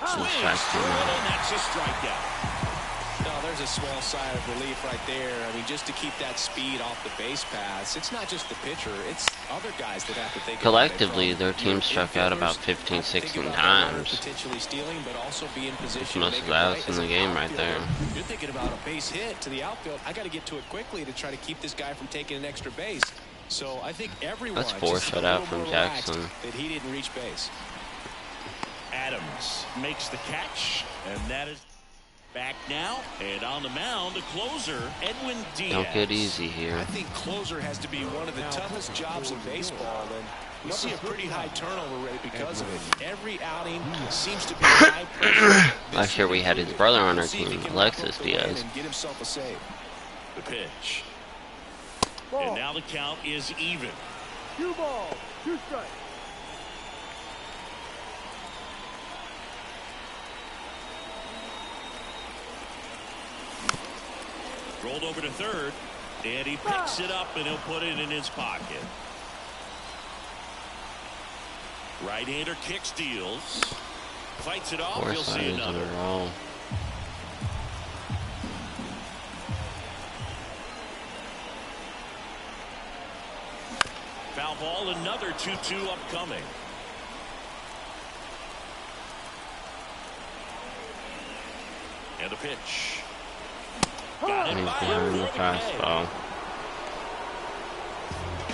S2: Swings
S1: strikes
S2: through
S1: him
S2: it,
S1: out.
S2: and that's a strikeout.
S3: No, there's a small sigh of relief right there. I mean, just to keep that speed off the base paths, it's not just the pitcher, it's other guys that have to think
S1: Collectively,
S3: about it.
S1: their team
S3: Your
S1: struck out about
S3: infielders
S1: 15,
S3: have to think
S1: 16
S3: about that runner
S1: times.
S3: potentially stealing, but also be in position
S1: Most
S3: to
S1: of
S3: make
S1: the
S3: a
S1: outs
S3: play.
S1: in the
S3: As a
S1: game right there.
S3: outfielder, you're thinking about a base hit to the outfield. I got to get to it quickly to try to keep this guy from taking an extra base. So I think everyone
S1: That's 4
S3: just a
S1: shutout
S3: little
S1: from
S3: more relaxed
S1: Jackson.
S3: that he didn't reach base.
S2: Adams makes the catch, and that is back now. And on the mound, the closer, Edwin Diaz.
S1: Don't get easy here.
S3: I think closer has to be one of the toughest jobs in baseball, and we see a pretty high turnover rate because of it. Every outing seems to be high pressure.
S1: Last year we had his brother on our
S3: We'll see if he
S1: team,
S3: can
S1: Alexis
S3: wrap up the win
S1: Diaz.
S3: and get himself a save.
S2: The pitch. And now the count is even.
S5: 2 balls, 2 strikes.
S2: Rolled over to third, and he picks it up, and he'll put it in his pocket. Right-hander kick steals. Fights it off.
S1: Four
S2: You'll see
S1: sliders in
S2: another.
S1: a row.
S2: Foul ball, another 2-2 upcoming. And a pitch. Got it
S1: He's
S2: by
S1: behind
S2: him
S1: the
S2: for the K.
S1: fastball.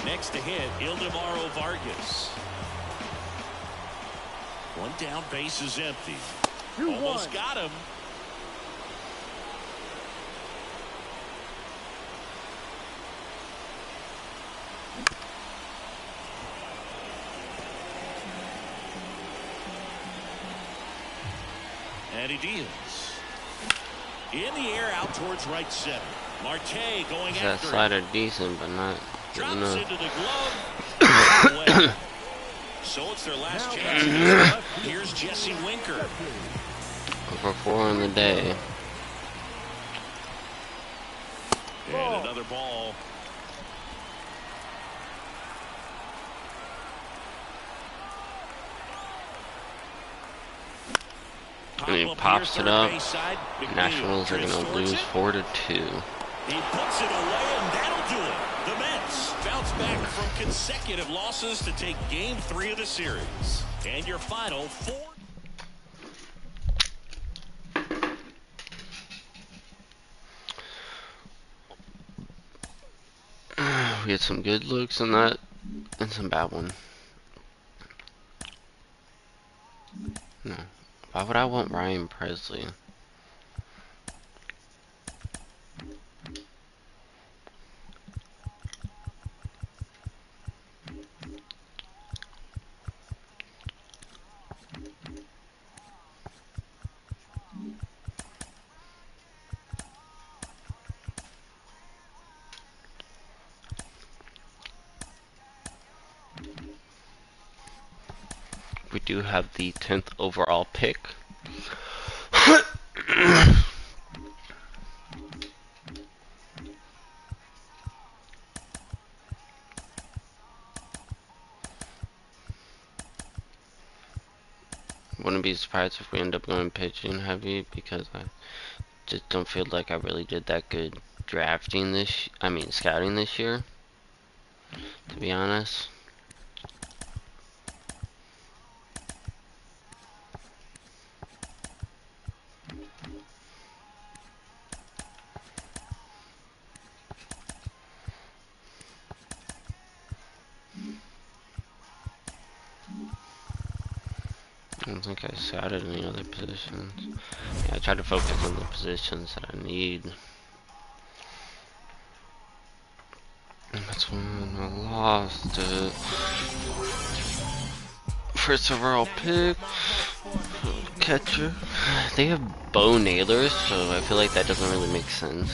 S2: Next to hit, Ildemaro Vargas. One down, base is empty. Almost got him. And he deals. In the air, out towards right center. Marte going
S1: That
S2: after
S1: slider
S2: it.
S1: decent, but not good
S2: Drops
S1: enough.
S2: into the glove. Away. So it's their last chance. of this one. Here's Jesse Winker.
S1: Over 4 on the day.
S2: And another ball.
S1: And he pops it up. Nationals are going to lose 4-2.
S2: He puts it away, and that'll do it. The Mets bounce back from consecutive losses to take Game 3 of the series. And your final 4.
S1: We had some good looks in that, and some bad one. No. Why would I want Ryan Presley? We do have the 10th overall pick. Wouldn't be surprised if we end up going pitching heavy, because I just don't feel like I really did that good drafting scouting this year, to be honest. I don't think I scouted any other positions. Yeah, I tried to focus on the positions that I need. And that's when I lost it. First overall pick, catcher. They have bow nailers, so I feel like that doesn't really make sense.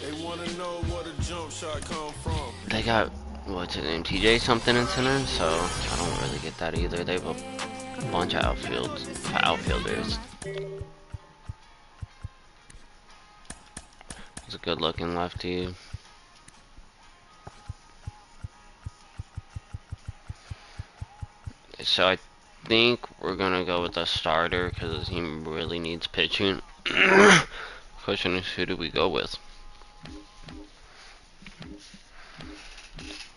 S4: They wanna know where the jump shot come from.
S1: They got, what's his name, TJ something in center, so I don't really get that either. They have a bunch of outfielders. It's a good looking lefty. So I think we're gonna go with a starter because he really needs pitching. Question is, who do we go with?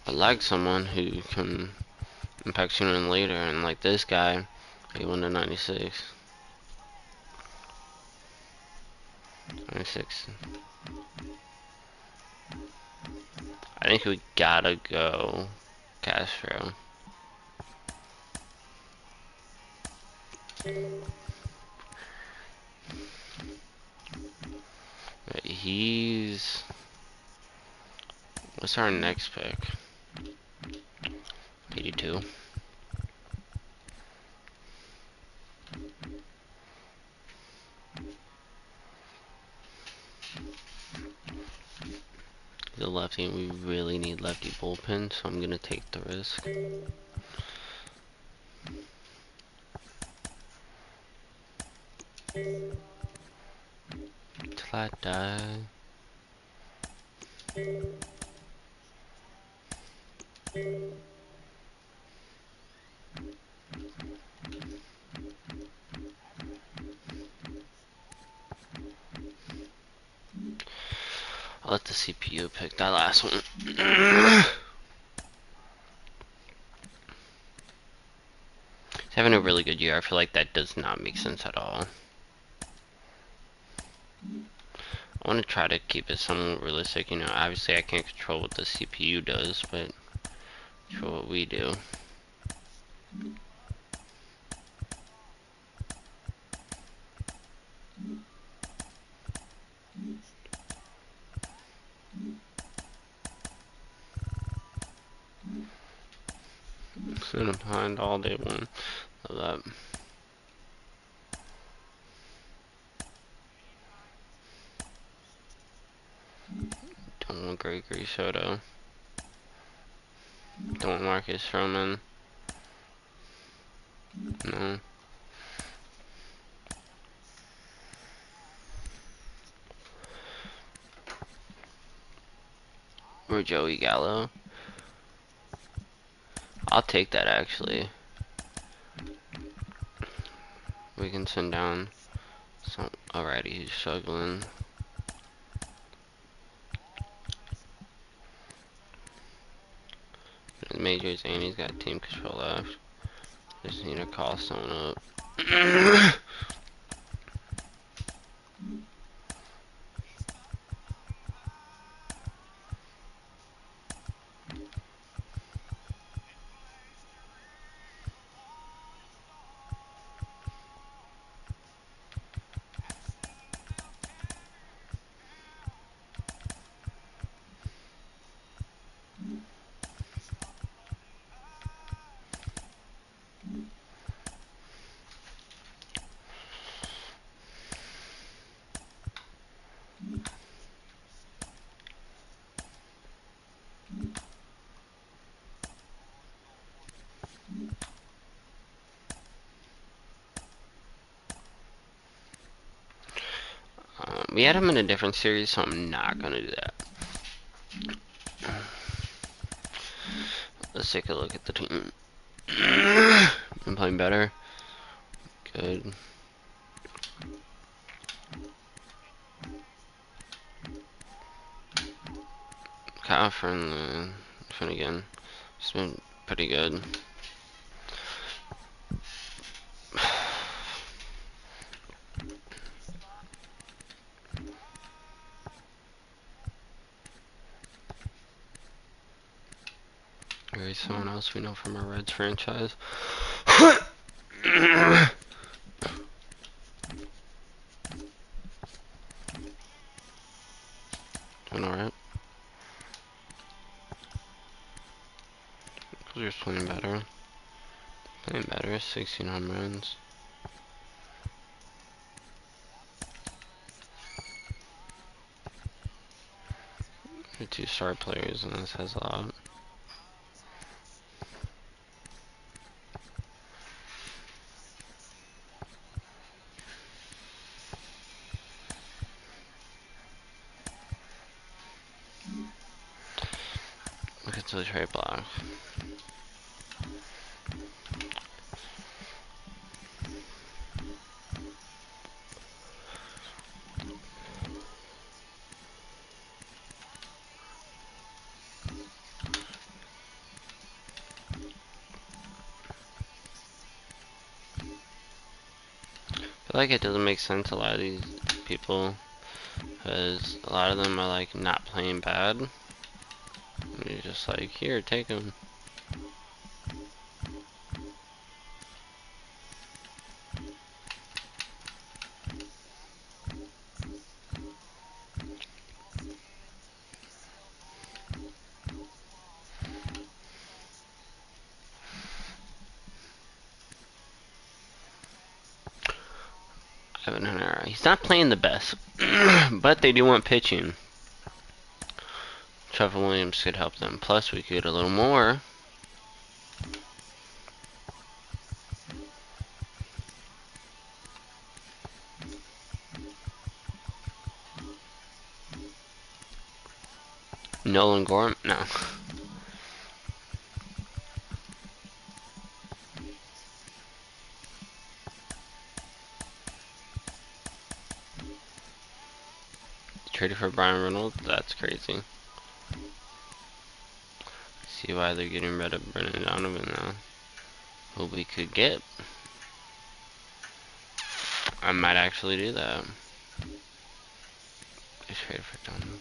S1: I like someone who can impact sooner than later, and like this guy, he won to 96. 96. I think we gotta go Castro. He's... What's our next pick? 82. The lefty, and we really need lefty bullpen, so I'm gonna take the risk. Till I die. let the CPU pick that last one. He's having a really good year. I feel like that does not make sense at all. I want to try to keep it somewhat realistic. You know, obviously I can't control what the CPU does, but control what we do. Sitting behind all day long. Love that. Don't want Gregory Soto. Don't want Marcus Stroman. No. Or Joey Gallo. I'll take that actually. We can send down some. Alrighty, he's struggling. The majors and he's got team control left. Just need to call someone up. We had him in a different series, so I'm not gonna do that. Let's take a look at the team. I'm playing better. Good. Kyle Finnegan. It's been pretty good. There's someone else we know from our Reds franchise. Doing alright. Clear's playing better. Playing better. 16 home runs. We're 2 star players, and this has a lot. Look at the trade block. I feel like it doesn't make sense, a lot of these people, because a lot of them are like not playing bad. And you're just like, here, take them. He's not playing the best, but they do want pitching. Trevor Williams could help them. Plus, we could get a little more. Nolan Gorham? No. traded for Brian Reynolds? That's crazy. See why they're getting rid of Brendan Donovan now. Who we could get. I might actually do that. I traded for Donovan.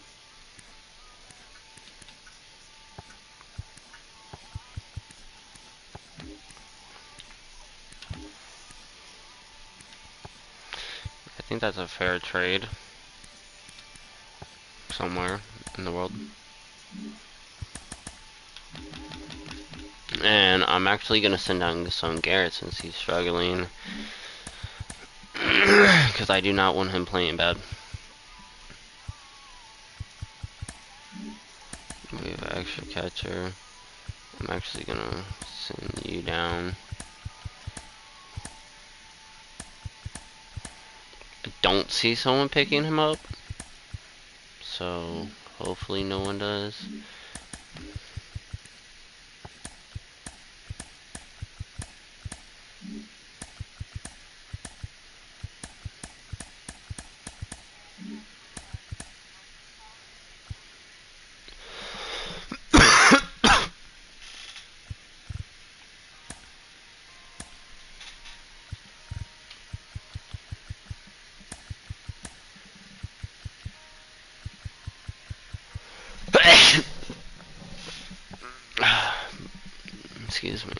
S1: I think that's a fair trade. Somewhere in the world. And I'm actually going to send down Son Garrett since he's struggling. Because I do not want him playing bad. We have an extra catcher. I'm actually going to send you down. I don't see someone picking him up. So hopefully no one does. Excuse me.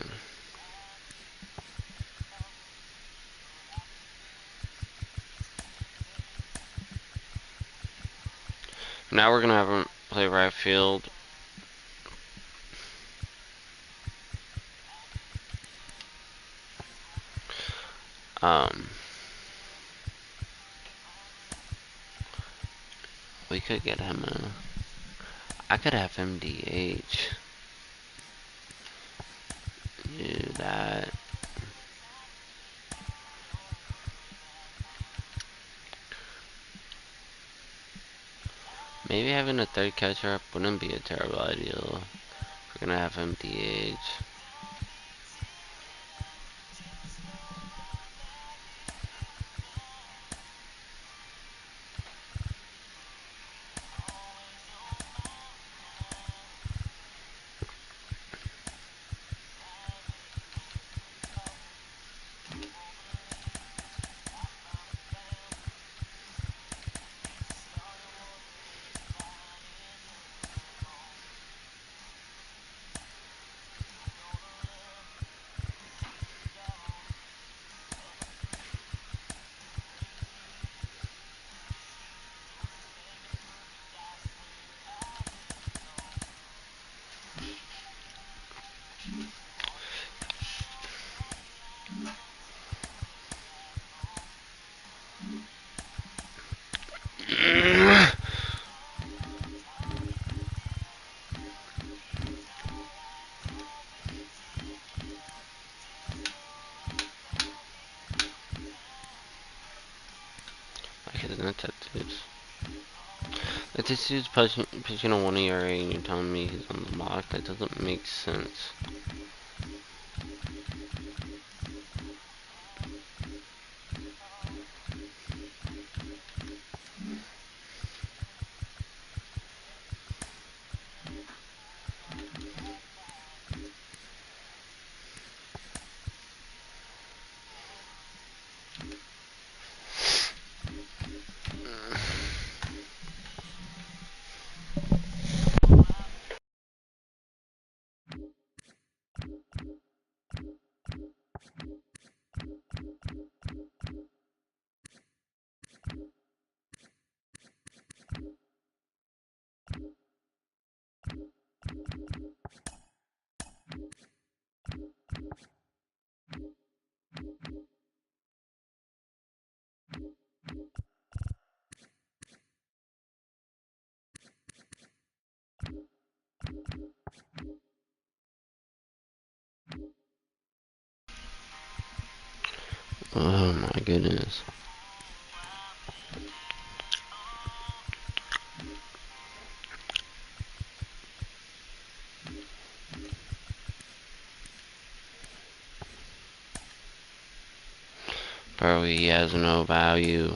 S1: Now we're gonna have him play right field. We could get him a. I could have him DH. Do that. Maybe having a third catcher up wouldn't be a terrible idea. We're gonna have him DH. Okay, there's no tattoos. If this dude's pitching on 1 ERA and you're telling me he's on the block, that doesn't make sense. Oh my goodness. Bro, he has no value.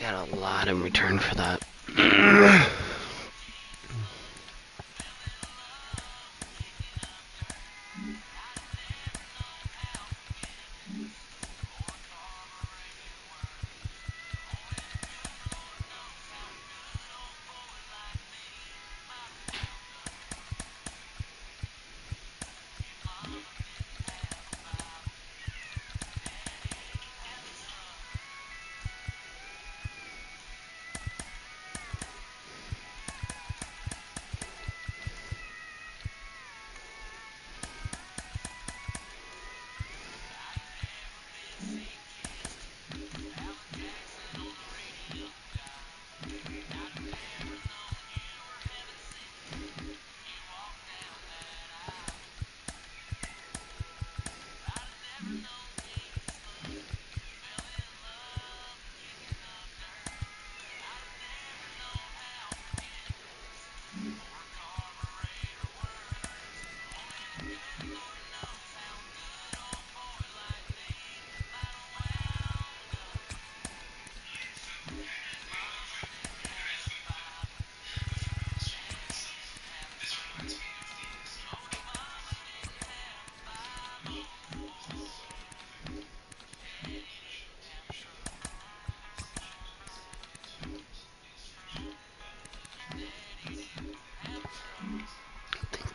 S1: Got a lot in return for that.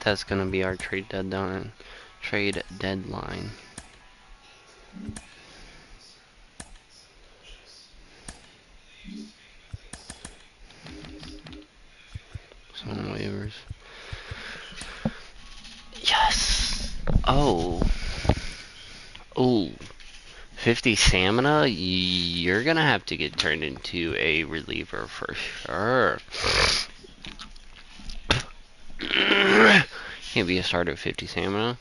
S1: That's gonna be our trade deadline. Trade deadline. Some waivers. Yes. Oh. Oh. 50 stamina. You're gonna have to get turned into a reliever for sure. Can't be a starter with 50 stamina.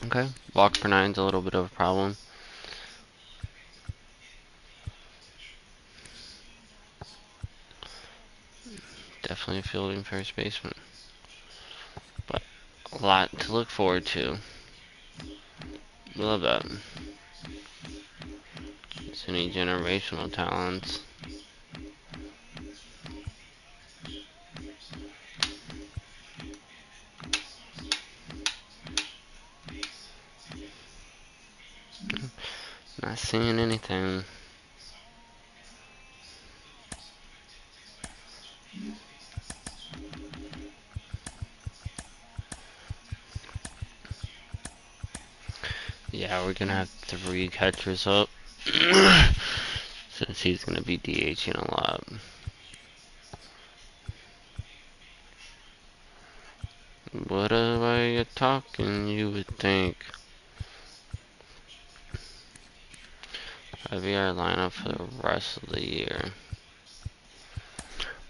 S1: Okay. Walk for 9's a little bit of a problem. Definitely a fielding first baseman. But a lot to look forward to. Love that. So many generational talents. Not seeing anything. Yeah, we're gonna have 3 catchers up. Since he's gonna be DHing a lot. What are you talking, you would think? That'd be our lineup for the rest of the year.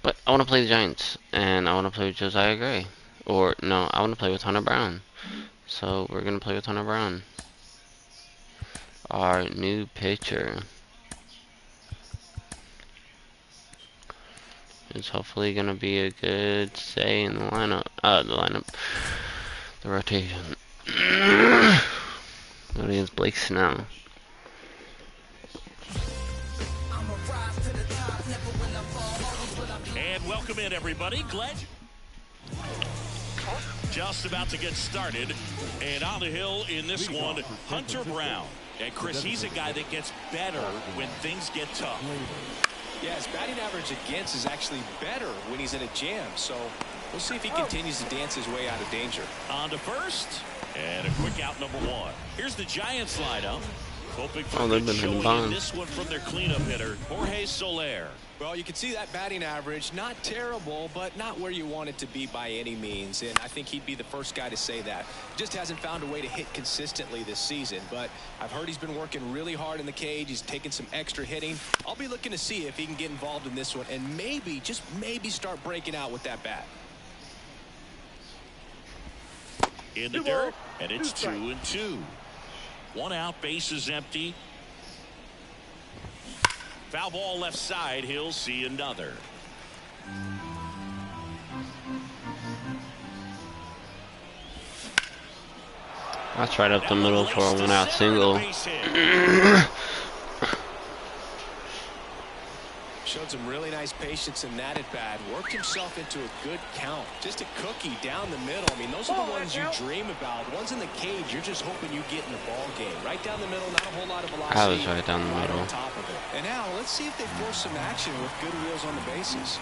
S1: But I want to play the Giants, and I want to play with Josiah Gray. Or, no, I want to play with Hunter Brown. So, we're going to play with Hunter Brown. Our new pitcher. is hopefully gonna be a good say in the lineup. The rotation. What is Blake Snell?
S2: And welcome in, everybody. Glad just about to get started. And on the hill in this one, Hunter Brown. And Chris, he's a guy that gets better when things get tough.
S3: Yeah, his batting average against is actually better when he's in a jam. So we'll see if he continues to dance his way out of danger.
S2: On to first. And a quick out number one. Here's the Giants lineup. Hoping for a
S1: they've
S2: good
S1: been hitting
S2: showing in
S1: bombs.
S2: this one from their cleanup hitter, Jorge Soler.
S3: Well, you can see that batting average, not terrible, but not where you want it to be by any means. And I think he'd be the first guy to say that. Just hasn't found a way to hit consistently this season. But I've heard he's been working really hard in the cage. He's taking some extra hitting. I'll be looking to see if he can get involved in this one and maybe, just maybe, start breaking out with that bat.
S2: In the dirt, and it's 2-2. One out, base is empty. Foul ball left side, he'll see another.
S1: That's right up the middle for a one out single.
S3: Showed some really nice patience in that at bat. Worked himself into a good count. Just a cookie down the middle. I mean, those are the ones you dream about. The ones in the cage, you're just hoping you get in the ball game. Right down the middle, not a whole lot of velocity.
S1: I was right down the middle.
S3: On top of it. And now, let's see if they force some action with good wheels on the bases.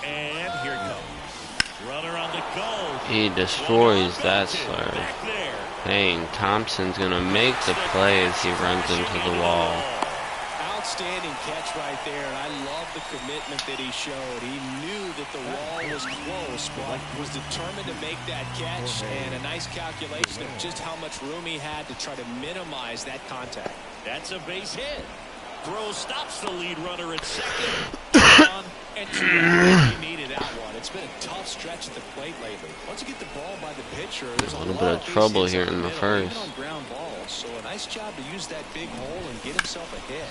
S2: And here it comes. Runner on the go.
S1: He destroys that slurve. Dang, Thompson's gonna make the play as he runs into the wall.
S3: Outstanding catch right there, and I love the commitment that he showed. He knew that the wall was close, but was determined to make that catch, and a nice calculation of just how much room he had to try to minimize that contact.
S2: That's a base hit. Throw stops the lead runner at second. And
S3: he needed that one. It's been a tough stretch at the plate lately. Once you get the ball by the pitcher, there's a
S1: little bit of trouble here in the first.
S3: On ground balls, so a nice job to use that big hole and get himself a hit.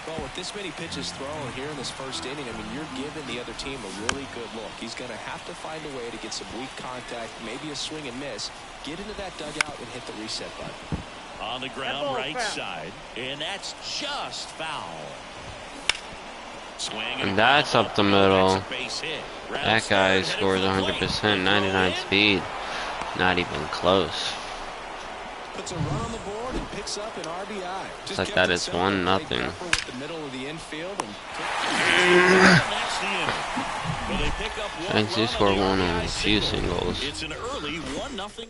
S3: Well, with this many pitches thrown here in this first inning, I mean, you're giving the other team a really good look. He's going to have to find a way to get some weak contact, maybe a swing and miss, get into that dugout and hit the reset button.
S2: On the ground, right side, and that's just foul. Swing
S1: And that's up the middle. That guy scores 100%, 99 speed. Not even close.
S3: Puts a run on the board and picks up an RBI.
S1: It's like that is 1-0. Thanks, you score one on a few singles.
S2: It's an early 1-0.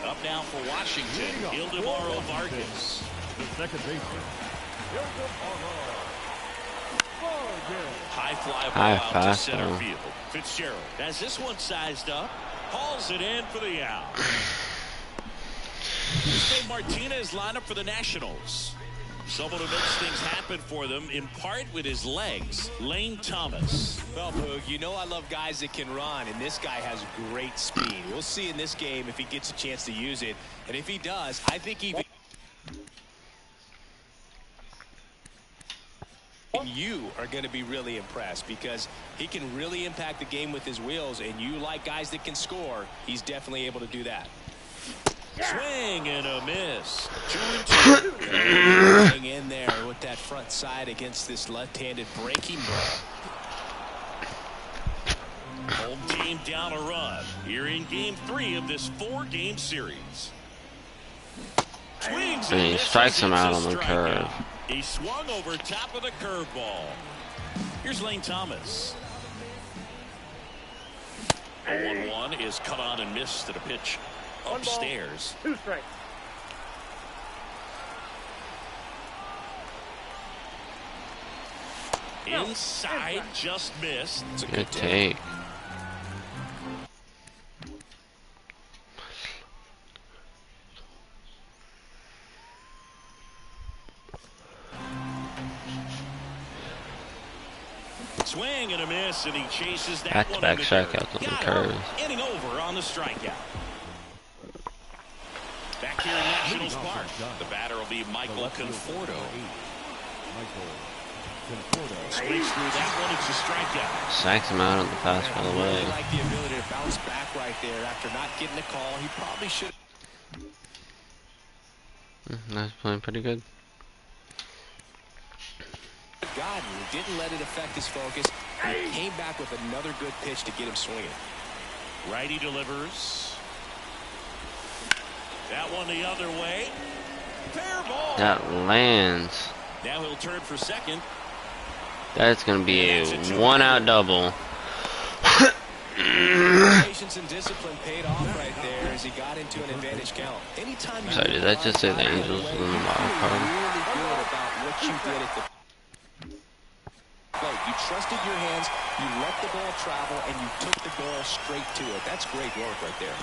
S2: Up now for Washington, Ildemaro Vargas.
S5: The second baseman, Ildemaro.
S2: High fly ball out to center field. Fitzgerald has this one sized up, hauls it in for the out. Jose Martinez lineup for the Nationals. Someone who makes things happen for them, in part with his legs, Lane Thomas.
S3: Well, Boog, you know I love guys that can run, and this guy has great speed. We'll see in this game if he gets a chance to use it. And if he does, I think you are going to be really impressed because he can really impact the game with his wheels, and you like guys that can score. He's definitely able to do that.
S2: Swing and a miss. 2-2.
S3: Hang in there with that front side against this left-handed breaking ball.
S2: Home team down a run here in game 3 of this 4-game series. Swings
S1: And he strikes him out on the curve.
S2: He swung over top of the curveball. Here's Lane Thomas. 0-1 is cut on and missed at a pitch upstairs.
S5: 2 strikes.
S2: Inside, just missed.
S3: It's a
S1: Good take.
S2: Swing and a miss, and he chases that one.
S1: Back-to-back strikeouts on the curve.
S2: Inning over on the strikeout. Back here in Nationals Park, the batter will be Michael Conforto. Swings through that one. It's a strikeout.
S1: Sacks him out on the fastball
S3: I
S1: away.
S3: really like the ability to bounce back right there after not getting a call. He probably should.
S1: That's playing pretty good.
S3: God, he didn't let it affect his focus. He came back with another good pitch to get him swinging.
S2: Righty delivers. That one the other way. Fair ball.
S1: That lands.
S2: Now he'll turn for second.
S1: That's gonna be a 1-out double.
S3: Patience and discipline paid off right there as he got into an advantage count. Anytime you
S1: Sorry, did that just say the Angels were in the wild card?
S3: really good about what you did at the plate. You trusted your hands, you let the ball travel, and you took the ball straight to it. That's great work right there.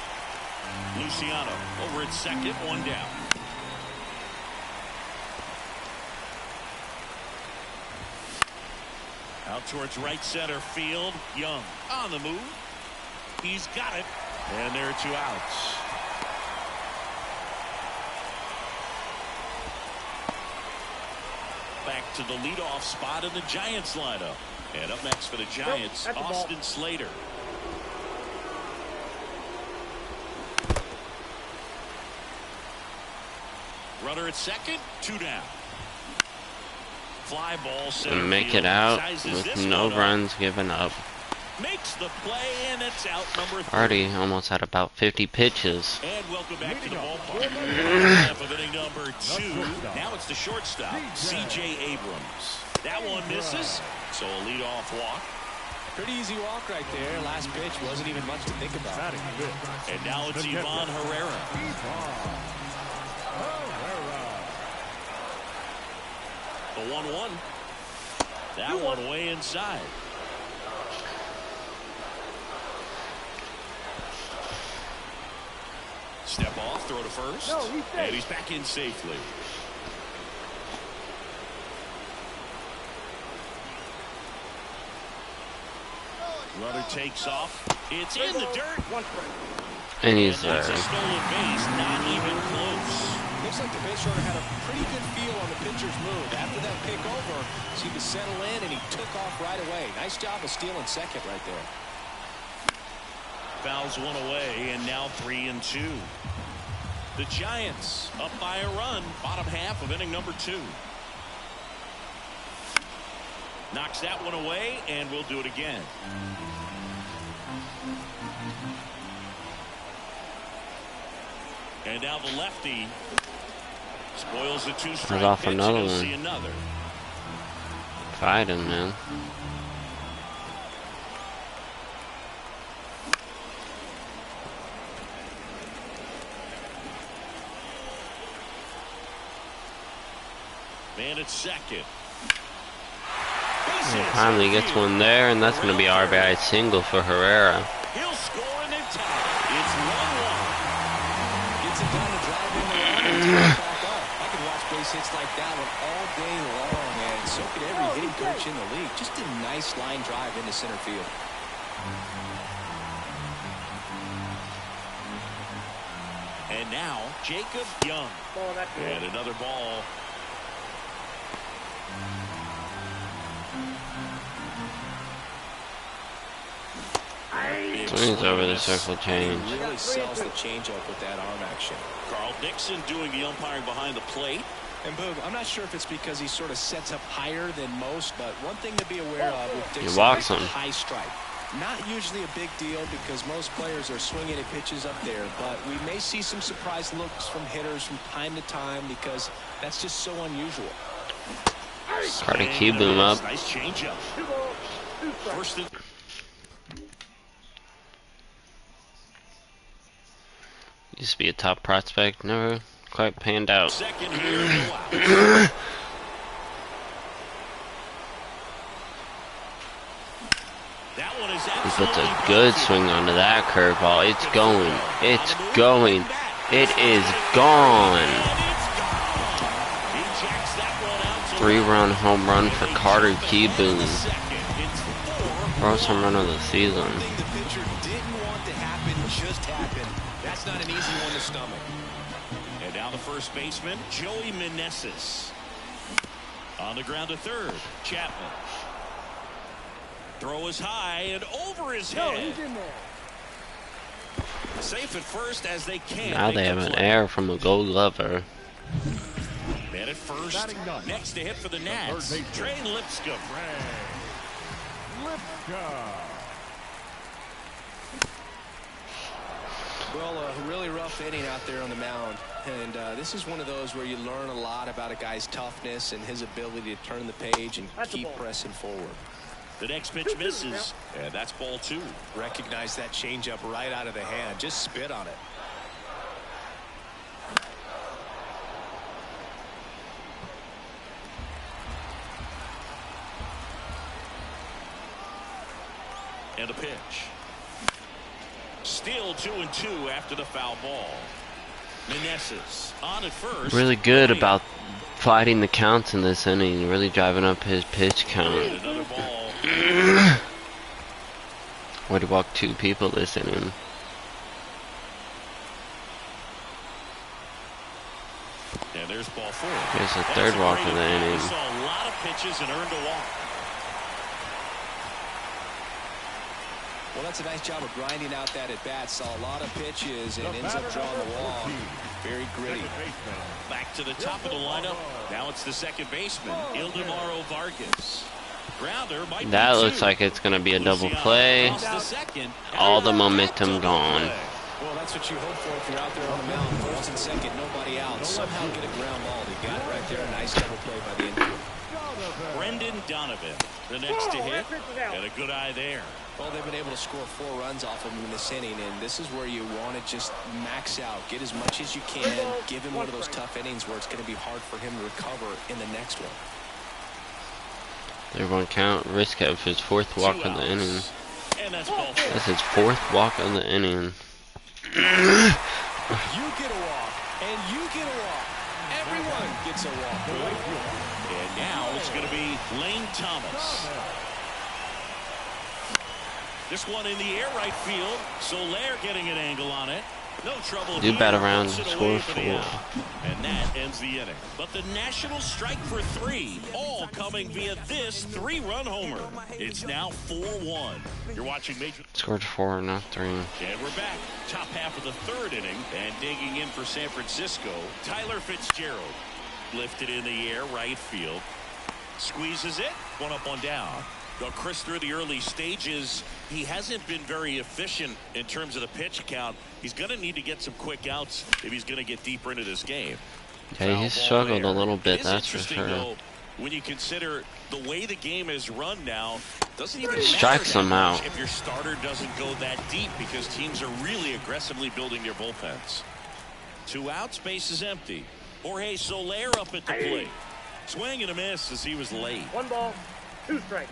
S2: Luciano over at second, one down. Out towards right center field. Young on the move. He's got it. And there are 2 outs. Back to the leadoff spot in the Giants lineup. And up next for the Giants, Austin Slater. Runner at second, 2 down. Fly ball center
S1: Make
S2: field.
S1: it out
S2: Sizes
S1: with
S2: this
S1: no
S2: one up.
S1: runs given up.
S2: Makes the play, and it's out number 3.
S1: Already almost had about 50 pitches.
S2: And welcome back to the ballpark. Half of inning number 2. Now it's the shortstop, C.J. Abrams. That one misses, so a leadoff walk.
S3: Pretty easy walk right there. Last pitch wasn't even much to think about.
S2: And now it's Ivan Herrera. The 1-1. That one way inside. Step off, throw to first. And he's back in safely. Runner takes off. It's in the dirt.
S1: And he's there.
S2: That's a stolen base, not even close.
S3: Looks like the base runner had a pretty good feel on the pitcher's move. After that pick over, seemed to settle in, and he took off right away. Nice job of stealing second right there.
S2: Fouls one away, and now 3-2. The Giants up by a run, bottom half of inning number 2. Knocks that one away, and we'll do it again. And now the lefty spoils the 2-strike
S1: off
S2: pitch,
S1: another
S2: and he'll
S1: one.
S2: see another.
S1: Fighting, man.
S2: Man at second.
S1: He finally gets one there, and that's going to be RBI single for Herrera.
S2: He'll score and then tie. It's 1-1.
S3: Gets it done to drive in the run and take it back up. I could watch base hits like that one all day long, and so could every hitting coach in the league. Just a nice line drive into center field.
S2: And now Jacob Young. And another ball.
S1: Swings over the circle change.
S3: He really sells the changeup with that arm action.
S2: Carl Dixon doing the umpiring behind the plate.
S3: And Boog, I'm not sure if it's because he sort of sets up higher than most, but one thing to be aware of with Dixon
S1: walks
S3: is
S1: him.
S3: high strike. Not usually a big deal because most players are swinging at pitches up there, but we may see some surprise looks from hitters from time to time because that's just so unusual.
S1: Carter Cuban up.
S2: Nice changeup. First and
S1: Used to be a top prospect, never quite panned out.
S2: second here, no out. That one is
S1: He puts a
S2: absolutely
S1: good
S2: perfect.
S1: swing onto that curveball. It's going. It's going. It is gone.
S2: He jacks that one out to
S1: 3-run home run for Carter Cuban.
S2: second. It's 4.
S1: First home run of the season.
S3: One thing the pitcher didn't want to happen just happened. That's not an easy one to stomach.
S2: And now the first baseman, Joey Meneses. On the ground to third. Chapman. Throw is high and over his head.
S5: He's in there.
S2: Safe at first as they can.
S1: Now they have an error from a Gold Glover.
S2: Man at first. Next to hit for the Nats. Trey Lipscomb.
S3: Well, a really rough inning out there on the mound. And this is one of those where you learn a lot about a guy's toughness and his ability to turn the page and keep pressing forward.
S2: The next pitch misses. And that's ball 2.
S3: Recognize that changeup right out of the hand. Just spit on it.
S2: And a pitch. Still 2-2 after the foul ball. Meneses on at first.
S1: Really good about fighting the counts in this inning. Really driving up his pitch count.
S2: Another ball.
S1: Would walk 2 people this inning.
S2: And there's ball 4.
S1: Here's the third walk of the inning.
S2: We saw a lot of pitches and earned a walk.
S3: Well, that's a nice job of grinding out that at bat. Saw a lot of pitches and ends up drawing the walk. Very gritty.
S2: Back to the top of the lineup. Now it's the second baseman, Ildemaro Vargas. Grounder might be
S1: That
S2: 2.
S1: looks like it's going to be a double play.
S2: Across the second.
S1: All the momentum gone.
S3: Well, that's what you hope for if you're out there on the mound. First and second, nobody out. Somehow get a ground ball. They got it right there. A nice double play by the infield.
S2: Brendan Donovan, the next to hit, and a good eye there.
S3: Well, they've been able to score 4 runs off of him in this inning, and this is where you want to just max out. Get as much as you can. Give him one of those tough innings where it's going to be hard for him to recover in the next one.
S1: They're going to count risk of his 4th walk of the inning.
S2: And that's ball 4.
S1: That's his 4th walk of the inning.
S3: You get a walk, and you get a walk. Everyone gets a walk.
S2: And now it's going to be Lane Thomas. This one in the air right field. Soler getting an angle on it. No trouble.
S1: Do bat around,
S2: Puts it
S1: score
S2: away for
S1: 4.
S2: the out. And that ends the inning. But the Nationals strike for 3, all coming via this 3-run homer. It's now 4-1. You're watching Major.
S1: Scored 4, not 3.
S2: And we're back. Top half of the 3rd inning. And digging in for San Francisco, Tyler Fitzgerald. Lifted in the air, right field. Squeezes it. 1 up, 1 down. Well, Chris, through the early stages, he hasn't been very efficient in terms of the pitch count. He's going to need to get some quick outs if he's going to get deeper into this game.
S1: Yeah, he's struggled a little bit, that's for sure.
S2: Though, when you consider the way the game is run now, doesn't even
S1: Strikes
S2: matter
S1: them
S2: that much
S1: out.
S2: if your starter doesn't go that deep because teams are really aggressively building their bullpens. 2 outs, base is empty. Jorge Soler up at the plate. Swing and a miss as he was late.
S5: 1 ball, 2 strikes.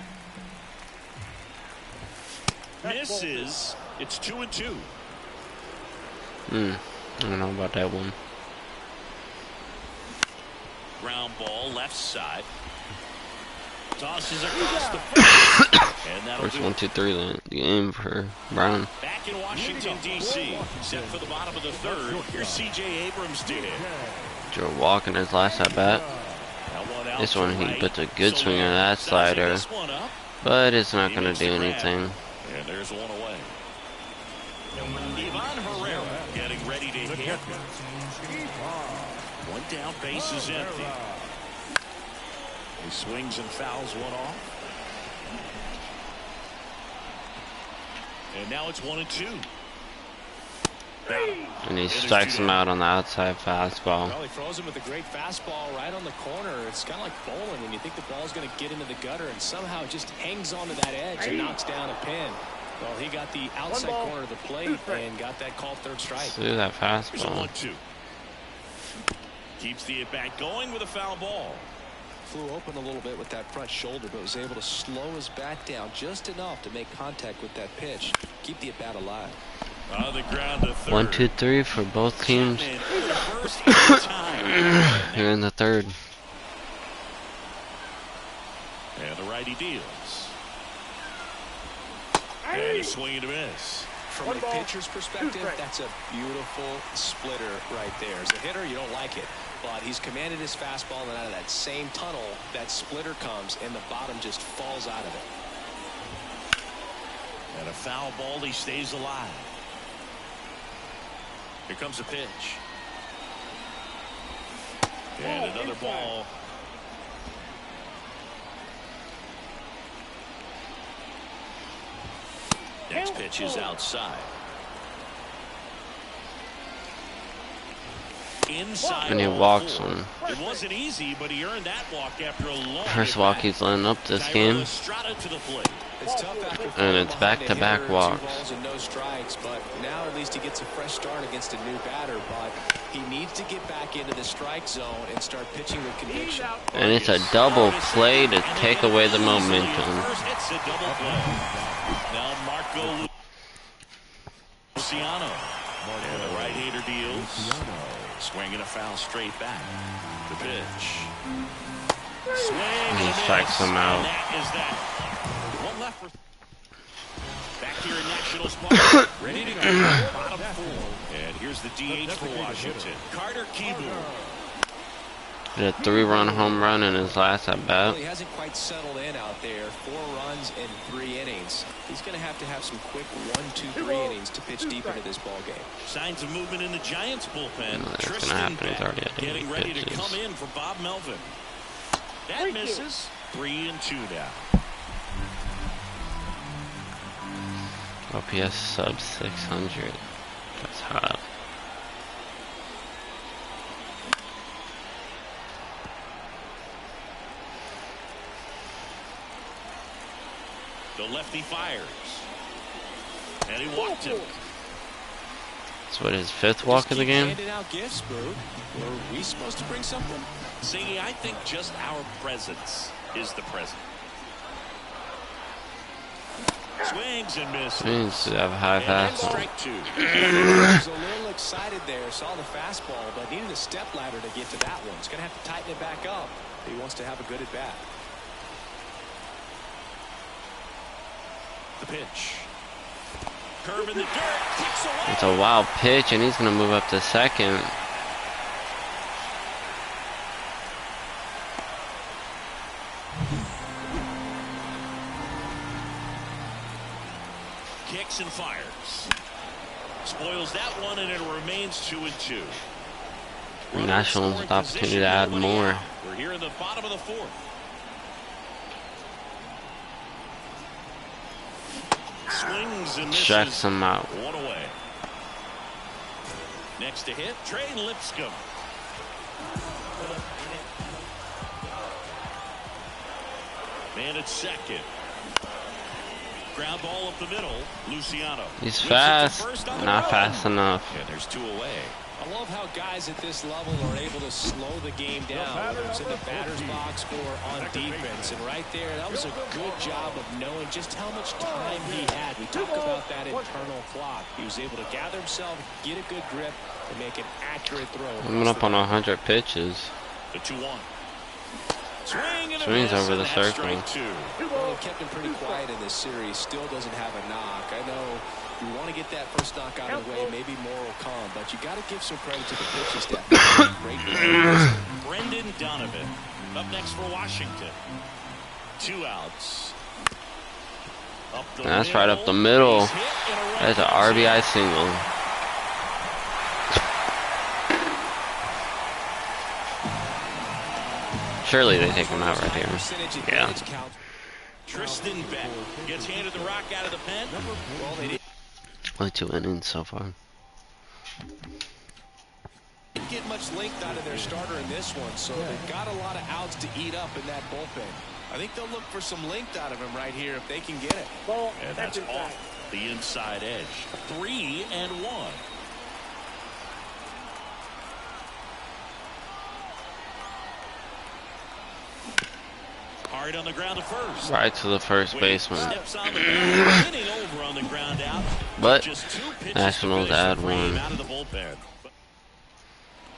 S2: Misses. It's 2-2.
S1: I don't know about that one.
S2: Ground ball left side. Tosses across the plate. And that'll
S1: First
S2: do
S1: 1,
S2: it.
S1: 2, 3 the game for Brown.
S2: Back in Washington, D.C. Set for the bottom of the 3rd. Here's C.J. Abrams to hit.
S1: Joe Walk in his last at bat. This one he puts a good swing on that slider, but it's not going to do anything.
S2: And there's 1 away. Ivan Herrera getting ready to hit. 1 down, base is empty. He swings and fouls 1 off. And now it's 1-2.
S1: And he strikes him out on the outside fastball.
S3: Well, he throws him with a great fastball right on the corner. It's kind of like bowling when you think the ball's going to get into the gutter and somehow it just hangs onto that edge and knocks down a pin. Well, he got the outside corner of the plate and got that called 3rd strike.
S1: Do that
S2: Here's a
S1: fastball.
S2: 1-2. Keeps the at-bat going with a foul ball.
S3: Flew open a little bit with that front shoulder, but was able to slow his bat down just enough to make contact with that pitch. Keep the at-bat alive.
S2: On the ground to 3rd.
S1: 1, 2, 3 for both teams here in the 3rd.
S2: And the righty deals. And a swing and a miss.
S3: From a pitcher's perspective, that's a beautiful splitter right there. As a hitter, you don't like it. but he's commanded his fastball, and out of that same tunnel, that splitter comes, and the bottom just falls out of it.
S2: And a foul ball, he stays alive. Here comes a pitch. And another ball. Next pitch is outside. Inside.
S1: And he walks him.
S2: It wasn't easy, but he earned that walk after a long
S1: First walk he's lining up this game. And it's back-to-back walks.
S3: And no strikes, but now at least he gets a fresh start against a new batter, but he needs to get back into the strike zone and start pitching with conviction.
S1: And it's a double play to take away the momentum.
S2: It's a double play. Now Marco Luciano. And the right-hander deals. Swinging a foul straight back. The pitch.
S1: And he strikes him out.
S2: That is that. One left for back here in Nationals Park. Ready to go. Bottom four. And here's the DH for Washington. Carter Kieboom.
S1: He had a 3-run home run in his last at bat.
S3: He hasn't quite settled in out there. 4 runs in 3 innings. He's going to have some quick 1, 2, 3 innings to pitch deep into this ball game.
S2: Signs of movement in the Giants bullpen.
S1: That's going to
S2: Tristan
S1: happen. He's already
S2: Beck
S1: had 8
S2: getting ready to
S1: pitches.
S2: come in for Bob Melvin. That misses. 3-2 now.
S1: OPS sub 600. That's hot.
S2: The lefty fires. And he walked him.
S1: That's what, his 5th walk of the game?
S3: Handing out gifts, Boog. Were we supposed to bring something?
S2: See, I think just our presence is the present. Swings and misses.
S1: Means to have a high
S2: And
S1: fastball.
S2: strike 2.
S3: He was a little excited there, saw the fastball, but needed a step ladder to get to that one. He's going to have to tighten it back up. He wants to have a good at bat.
S2: The pitch. Curve in the dirt. Kicks away.
S1: It's a wild pitch, and he's going to move up to second.
S2: Kicks and fires. Spoils that one, and it remains 2-2.
S1: The Nationals with the opportunity to add more.
S2: We're here in the bottom of the 4th. Swings and misses.
S1: Strikes him out.
S2: 1 away. Next to hit, Trey Lipscomb. Man at second. Ground ball up the middle. Luciano.
S1: He's fast, not fast enough.
S2: And there's 2 away.
S3: I love how guys at this level are able to slow the game down, whether it's in the batter's box or on defense. And right there, that was a good job of knowing just how much time he had. We talk about that internal clock. He was able to gather himself, get a good grip, and make an accurate throw.
S1: Coming up on 100 pitches.
S2: The 2-1. Swing and a
S1: Swings
S2: miss,
S1: over the
S2: and that's
S1: circle.
S2: strike 2.
S3: Well, they've kept him pretty quiet in this series. Still doesn't have a knock. I know you want to get that first knock out of the way. Maybe more will come, but you got to give some credit to the pitching staff. Great performance.
S2: Brendan Donovan up next for Washington. 2 outs. Up the
S1: And that's
S2: middle.
S1: right up the middle.
S2: He's hit in a right
S1: That's an
S2: position.
S1: RBI single. Surely they take him out right here. Yeah.
S2: Tristan Beck gets handed the rock out of the pen. Well, they didn't
S1: Only 2 innings so far.
S3: get much length out of their starter in this one, so they've got a lot of outs to eat up in that bullpen. I think they'll look for some length out of him right here if they can get it.
S5: Ball.
S2: And that's off the inside edge. 3-1. Hard on the ground to first.
S1: Right to the first baseman.
S2: Steps on the ground, spinning over on the ground out.
S1: But
S2: Just 2 pitches
S1: Nationals
S2: to finish
S1: add
S2: the frame
S1: 1.
S2: out of the bullpen.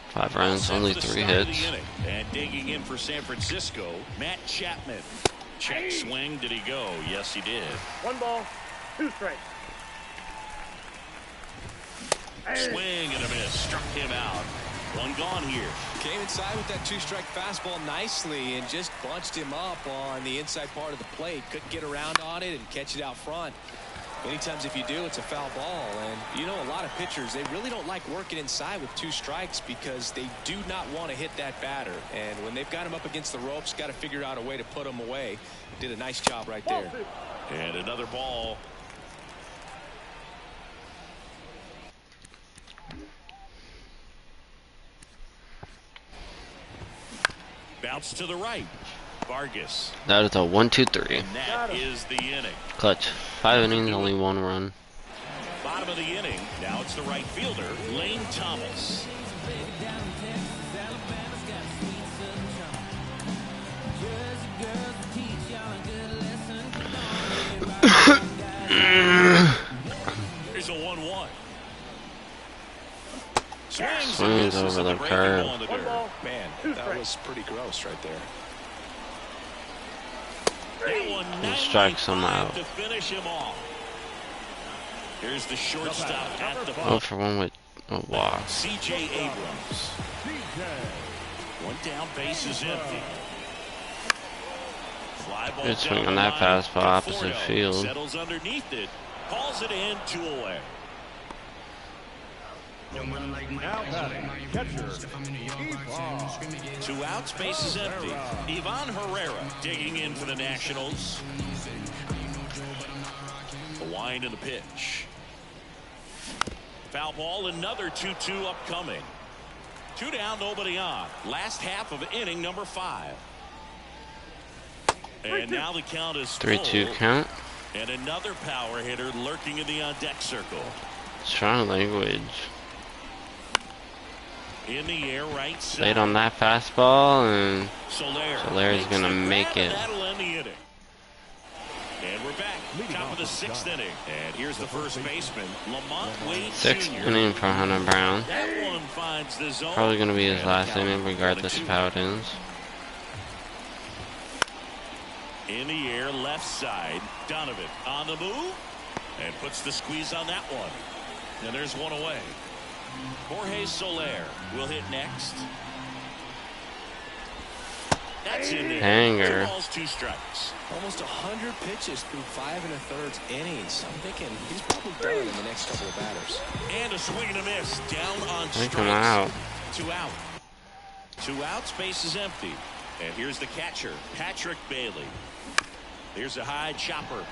S1: 5 runs, only 3 hits.
S2: And digging in for San Francisco, Matt Chapman. Check swing. Did he go? Yes, he did.
S5: 1 ball, 2 strikes.
S2: Swing and a miss. Struck him out. One gone here.
S3: Came inside with that two-strike fastball nicely and just bunched him up on the inside part of the plate. Couldn't get around on it and catch it out front. Many times if you do, it's a foul ball. And you know, a lot of pitchers, they really don't like working inside with two strikes because they do not want to hit that batter. And when they've got him up against the ropes, got to figure out a way to put him away. Did a nice job right there.
S2: And another ball. Bounce to the right. Vargas.
S1: That is a 1-2-3.
S2: And that is the inning.
S1: Clutch. 5 innings, only 1 run.
S2: Bottom of the inning. Now it's the right fielder, Lane Thomas. Here's a 1-1.
S1: Swings over the curve.
S3: Man, that was pretty gross right there.
S1: He strikes him out.
S2: To finish him off. Here's the shortstop at the
S1: 0-for-1 with a walk.
S2: C.J. Abrams. One down, base is empty. Fly ball
S1: Good swing
S2: down
S1: on
S2: the
S1: that
S2: line.
S1: fastball opposite
S2: Conforto
S1: field.
S2: settles underneath it. Calls it in, 2 away.
S5: Now batting, catcher, Ivan.
S2: 2 outs, base is empty. Ivan Herrera digging in for the Nationals. The wind and the pitch. Foul ball, another 2-2 upcoming. 2 down, nobody on. Last half of inning number 5. And now the count is
S1: 3-2
S2: full.
S1: count.
S2: And another power hitter lurking in the on-deck circle.
S1: Strong language.
S2: In the air, right side.
S1: Late on that fastball, and
S2: Soler
S1: is gonna make it.
S2: That'll end the inning. And we're back. Top of the 6th inning. And here's the first baseman, Lamont Wade
S1: 6th
S2: Jr.
S1: inning for Hunter Brown.
S2: That one finds the zone.
S1: Probably gonna be his last inning, regardless of how it ends.
S2: In the air, left side. Donovan on the move and puts the squeeze on that one. And there's one away. Jorge Soler will hit next. That's in there.
S1: Hanger.
S2: 2 balls, 2 strikes.
S3: Almost 100 pitches through 5 1/3 innings. I'm thinking he's probably done in the next couple of batters.
S2: And a swing and a miss. Down on
S1: Take
S2: strikes.
S1: him out.
S2: 2 out. 2 outs, base is empty. And here's the catcher, Patrick Bailey. Here's a high chopper.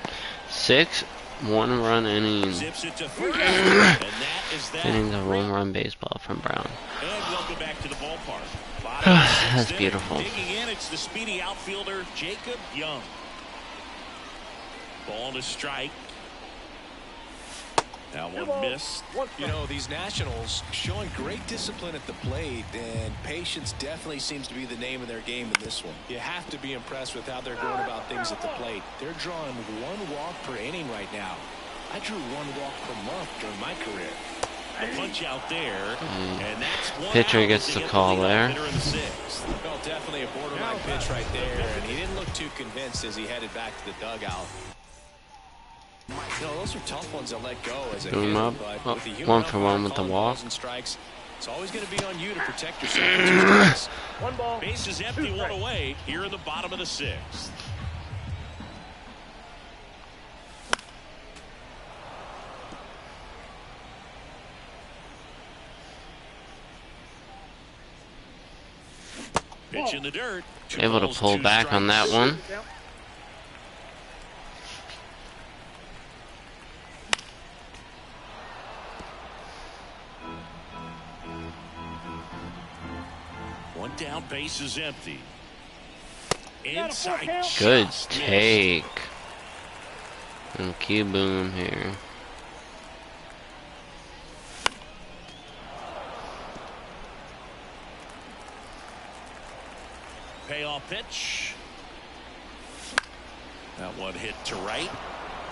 S1: 6 1-run innings.
S2: Zips it to first. And that is that.
S1: Innings of 1-run baseball from Brown.
S2: And welcome back to the ballpark. Bottom of the 6th
S1: That's
S2: inning.
S1: beautiful.
S2: Digging in, it's the speedy outfielder, Jacob Young. Ball to strike. That one missed.
S3: You know, these Nationals showing great discipline at the plate, and patience definitely seems to be the name of their game in this one. You have to be impressed with how they're going about things at the plate. They're drawing 1 walk per inning right now. I drew 1 walk per month during my career.
S2: The punch out there, and that's 1
S1: Pitcher
S2: out
S1: gets
S2: to
S1: the
S2: get
S1: call
S2: leadoff
S1: there.
S2: hitter in the 6th.
S3: Well, definitely a borderline pitch right there, and he didn't look too convinced as he headed back to the dugout. You know, those are tough ones to let go as a
S1: Boom
S3: hitter,
S1: up.
S3: but
S1: Oh,
S3: with the human
S1: 1-for-1 with the
S3: calling
S1: walk.
S3: balls and strikes, it's always going to be on you to protect yourself with 2 strikes.
S5: 1 ball.
S2: Base is empty, 1 away here in the bottom of the 6th. Pitch in the dirt. 2
S1: Able to
S2: balls,
S1: pull
S2: 2
S1: back on that
S2: strikes.
S1: one.
S2: One down, base is empty. Inside.
S1: Good
S2: just
S1: take. And keep boom here.
S2: Payoff pitch. That one hit to right.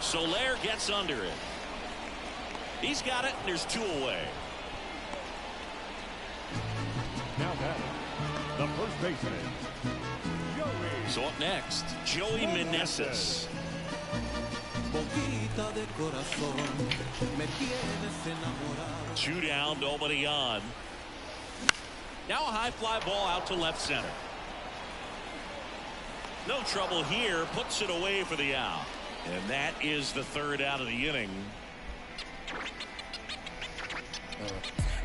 S2: Soler gets under it. He's got it, and there's 2 away.
S5: Now batting, the first baseman, Joey.
S2: So up next, Joey Meneses. 2 down, nobody on. Now a high fly ball out to left center. No trouble here. Puts it away for the out. And that is the third out of the inning.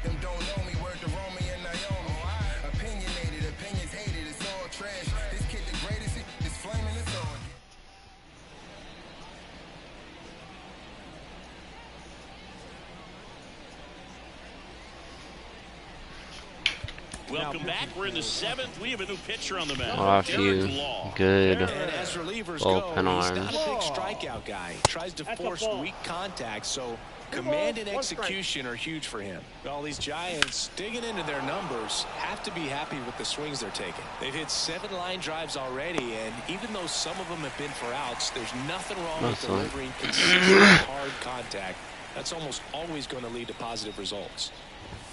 S6: Them don't know me, word to Romy and Naomi. Opinionated, opinions hated, it's all trash. This kid the greatest, it's flaming, it's on.
S2: Welcome back. We're in the seventh. We have a new pitcher on the mound.
S1: A few good
S3: And as relievers
S1: bullpen
S3: go, he's
S1: arms.
S3: not a big strikeout guy. He tries to force weak contact, so command and execution are huge for him. Well, these Giants, digging into their numbers, have to be happy with the swings they're taking. They've hit 7 line drives already, and even though some of them have been for outs, there's nothing wrong with delivering consistent hard contact. That's almost always going to lead to positive results.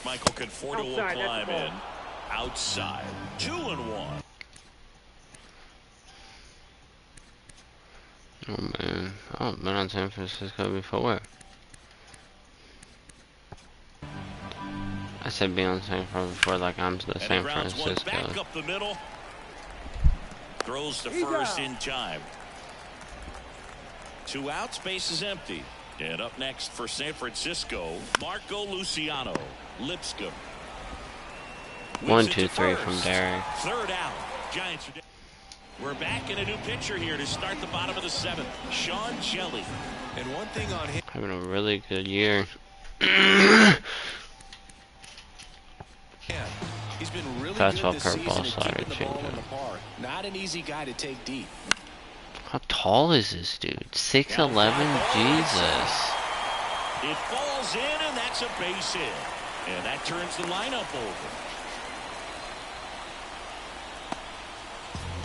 S2: Michael Conforto will climb in. Outside. 2-1.
S1: Oh man, I've been on San Francisco before. I said be on San Francisco before, like I'm the San Francisco.
S2: Back up the middle. Throws to first in time. 2 outs, base is empty. And up next for San Francisco, Marco Luciano. Lipscomb.
S1: 1, 2, 3 from Derek.
S2: Third out. Giants are down. We're back in a new pitcher here to start the bottom of the 7th. Sean Shelley.
S3: And one thing on him,
S1: Having a really good year.
S3: he's been really
S1: Fastball,
S3: good this
S1: curveball,
S3: season at keeping
S1: slider,
S3: the ball in
S1: changeup.
S3: the park. Not an easy guy to take deep.
S1: How tall is this dude? 6'11"? Jesus.
S2: It falls in, and that's a base hit. And that turns the lineup over.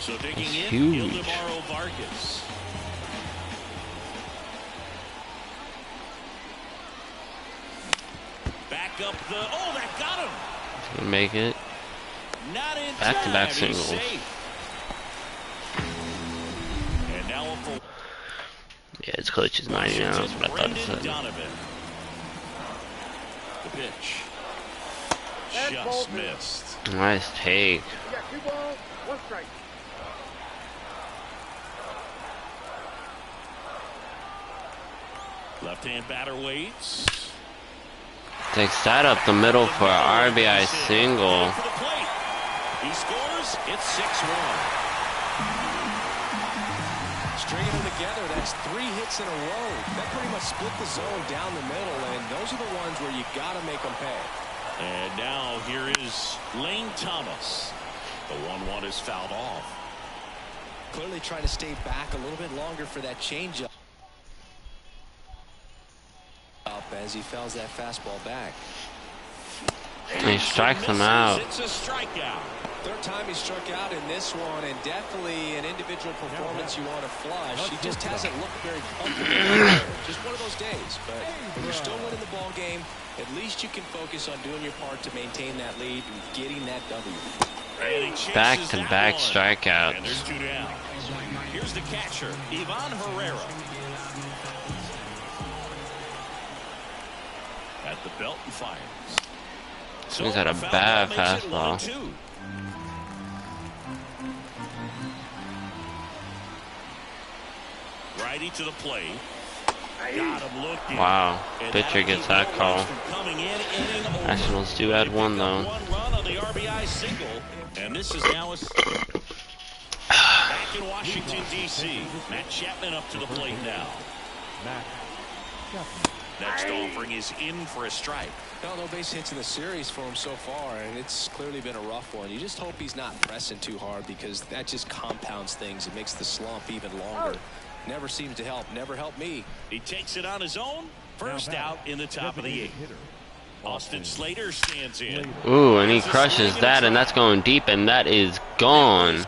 S2: So digging
S1: He's
S2: in,
S1: huge.
S2: Ildemaro Vargas. Back up the, oh, that got him.
S1: He's gonna make it.
S2: Not in
S1: Back-to-back
S2: time. He's
S1: singles.
S2: safe. And now a full.
S1: Yeah, his clutch is 90 now. That's what I thought it
S2: Brendan
S1: said.
S2: Donovan. The pitch. Just missed.
S1: Nice take.
S2: Left-hand batter waits.
S1: Takes that up the middle for an RBI single.
S2: For the plate. He scores. It's 6-1.
S3: Stringing them together, that's 3 hits in a row. That pretty much split the zone down the middle, and those are the ones where you got to make them pay.
S2: And now here is Lane Thomas. The 1-1 is fouled off.
S3: Clearly trying to stay back a little bit longer for that changeup. As he fouls that fastball back.
S1: And he strikes him out.
S2: It's a strikeout.
S3: Third time he struck out in this one, and definitely an individual performance you want to flush. He just hasn't looked very comfortable. Just one of those days. But when you're still winning the ball game, at least you can focus on doing your part to maintain that lead and getting that W.
S1: Back-to-back strikeouts.
S2: And there's 2 down. Here's the catcher, Ivan Herrera. At the belt and fires. So
S1: He's got a bad fastball.
S2: Righty to the plate. Got him looking.
S1: Wow. Pitcher gets that call. Nationals do add 1 though.
S2: 1 run on the RBI single. And this is now back in Washington, D.C. Matt Chapman up to the plate now. Next offering is in for a strike.
S3: No base hits in the series for him so far, and it's clearly been a rough one. You just hope he's not pressing too hard, because that just compounds things. It makes the slump even longer. Never seems to help. Never helped me.
S2: He takes it on his own. First out in the top of the 8th. Austin Slater stands in.
S1: Ooh, and he crushes that, and that's going deep, and that is gone.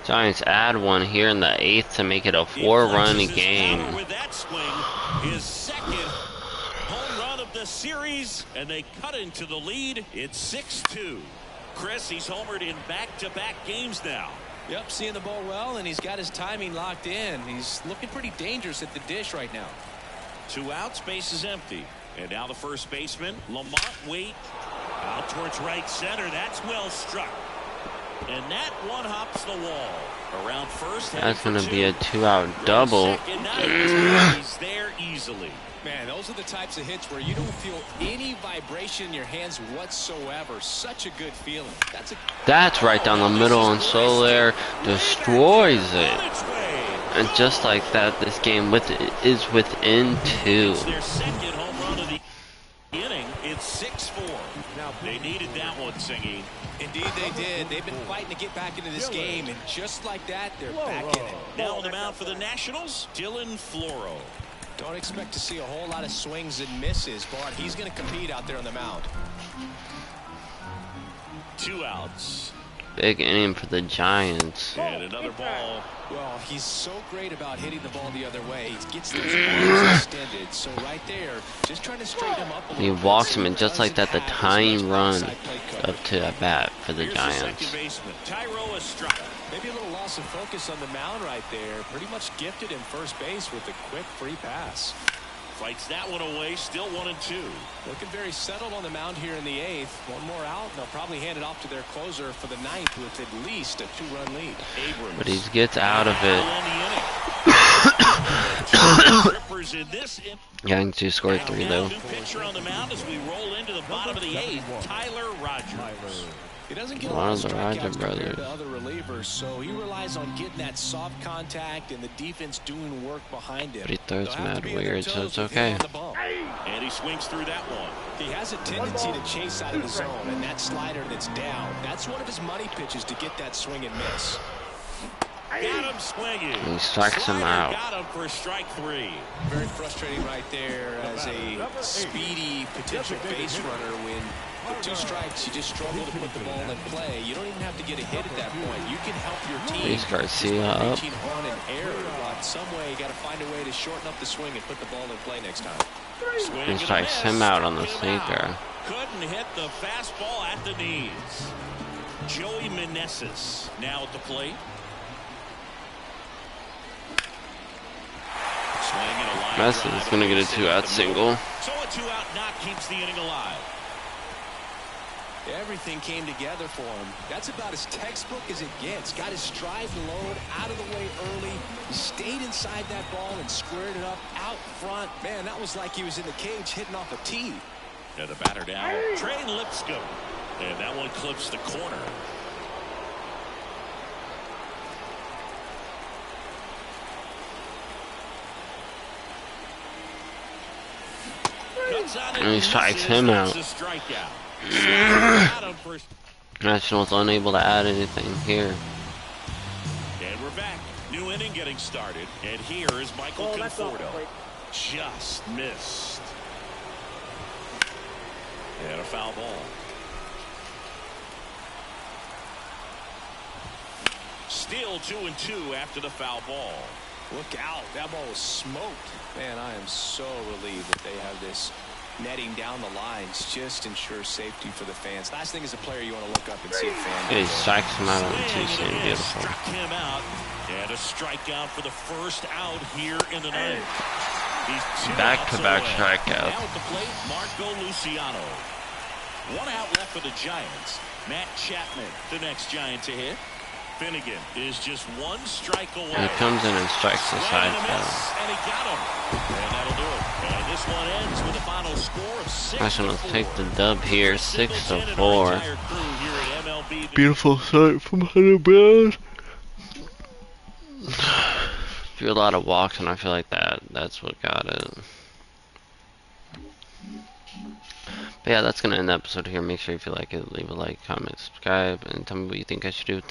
S1: Giants add 1 here in the 8th to make it a 4-run game.
S2: With that swing, his second home run of the series, and they cut into the lead. It's 6-2. Chris, he's homered in back-to-back games now.
S3: Yep, seeing the ball well, and he's got his timing locked in. He's looking pretty dangerous at the dish right now.
S2: 2 outs, base is empty. And now the first baseman, Lamont Waite. Out towards right center. That's well struck. And that one hops the wall. Around first.
S1: That's going to be a 2-out double.
S2: He's there easily.
S3: Man, those are the types of hits where you don't feel any vibration in your hands whatsoever. Such a good feeling.
S1: That's right down the middle, and Soler destroys it. And just like that, this game is within 2.
S2: It's their second home run of the inning. It's 6-4. Now they needed that one, Singy.
S3: Indeed they did. They've been fighting to get back into this game, and just like that, they're back in it.
S2: Now on the mound for the Nationals, Dylan Floro.
S3: Don't expect to see a whole lot of swings and misses, but he's going to compete out there on the mound.
S2: 2 outs.
S1: Big inning for the Giants.
S2: And another ball.
S3: Well, he's so great about hitting the ball the other way. He gets those arms extended. So right there, just trying to straighten him up a little bit.
S1: He walks him, and just like that, the tying run up to a bat for the Giants.
S2: Tyro Estrada.
S3: Maybe a little loss of focus on the mound right there. Pretty much gifted in first base with a quick free pass.
S2: Fights that one away, still 1-2.
S3: Looking very settled on the mound here in the 8th. One more out, and they'll probably hand it off to their closer for the 9th with at least a 2-run lead.
S2: Abrams.
S1: But he gets out of it. Giants do score 3 though.
S2: New pitcher on the mound as we roll into the bottom of the 8th, Tyler Rogers.
S3: He doesn't get a
S1: One
S3: lot
S1: of
S3: of
S1: the
S3: strikeouts
S1: Roger
S3: compared
S1: brothers.
S3: to other relievers, so he relies on getting that soft contact and the defense doing work behind him.
S1: But he throws
S3: They'll have
S1: mad
S3: to be on their
S1: weird, so
S3: toes
S1: it's
S3: with him
S1: okay.
S3: on the bump.
S2: And he swings through that one.
S3: He has a tendency to chase out of the zone, and that slider that's down, that's one of his money pitches to get that swing and miss.
S2: Got him swinging.
S1: He strikes him
S2: Slider
S1: out.
S2: Got him for strike 3.
S3: Very frustrating right there as a speedy potential base runner when with 2 strikes you just struggle to put the ball in play. You don't even have to get a hit at that point. You can help your team.
S1: Luis Garcia up.
S3: Reaching on an error, but some way you got to find a way to shorten up the swing and put the ball in play next time.
S1: He strikes him out on the sinker.
S2: Couldn't hit the fastball at the knees. Joey Meneses now at the plate.
S1: Messi is going to get a 2-out single.
S2: So a 2-out knock keeps the inning alive.
S3: Everything came together for him. That's about as textbook as it gets. Got his stride load out of the way early. He stayed inside that ball and squared it up out front. Man, that was like he was in the cage hitting off a tee.
S2: And the batter down, Trey Lipscomb. And that one clips the corner.
S1: And he strikes him out. Nationals unable to add anything here.
S2: And we're back. New inning getting started. And here is Michael Conforto. Just missed. And a foul ball. Still 2-2 after the foul ball.
S3: Look out. That ball was smoked. Man, I am so relieved that they have this netting down the lines. Just ensures safety for the fans. Last thing as a player you want to look up and see a fan.
S1: He strikes him out on the 2-2. Beautiful.
S2: Struck him out. And a strikeout for the first out here in the 9th.
S1: Back-to-back strikeouts.
S2: Now at the plate, Marco Luciano. 1 out left for the Giants. Matt Chapman, the next Giant to hit. Finnegan is just 1 strike away.
S1: He comes in and strikes the side
S2: And he got him. And that'll do it. And this one ends with a final score of 6-4.
S1: Nationals take the dub here, 6-4.
S2: MLB.
S1: Beautiful start from Hunter Brown. Do a lot of walks, and I feel like that's what got it. But yeah, that's gonna end the episode here. Make sure if you like it, leave a like, comment, subscribe, and tell me what you think I should do.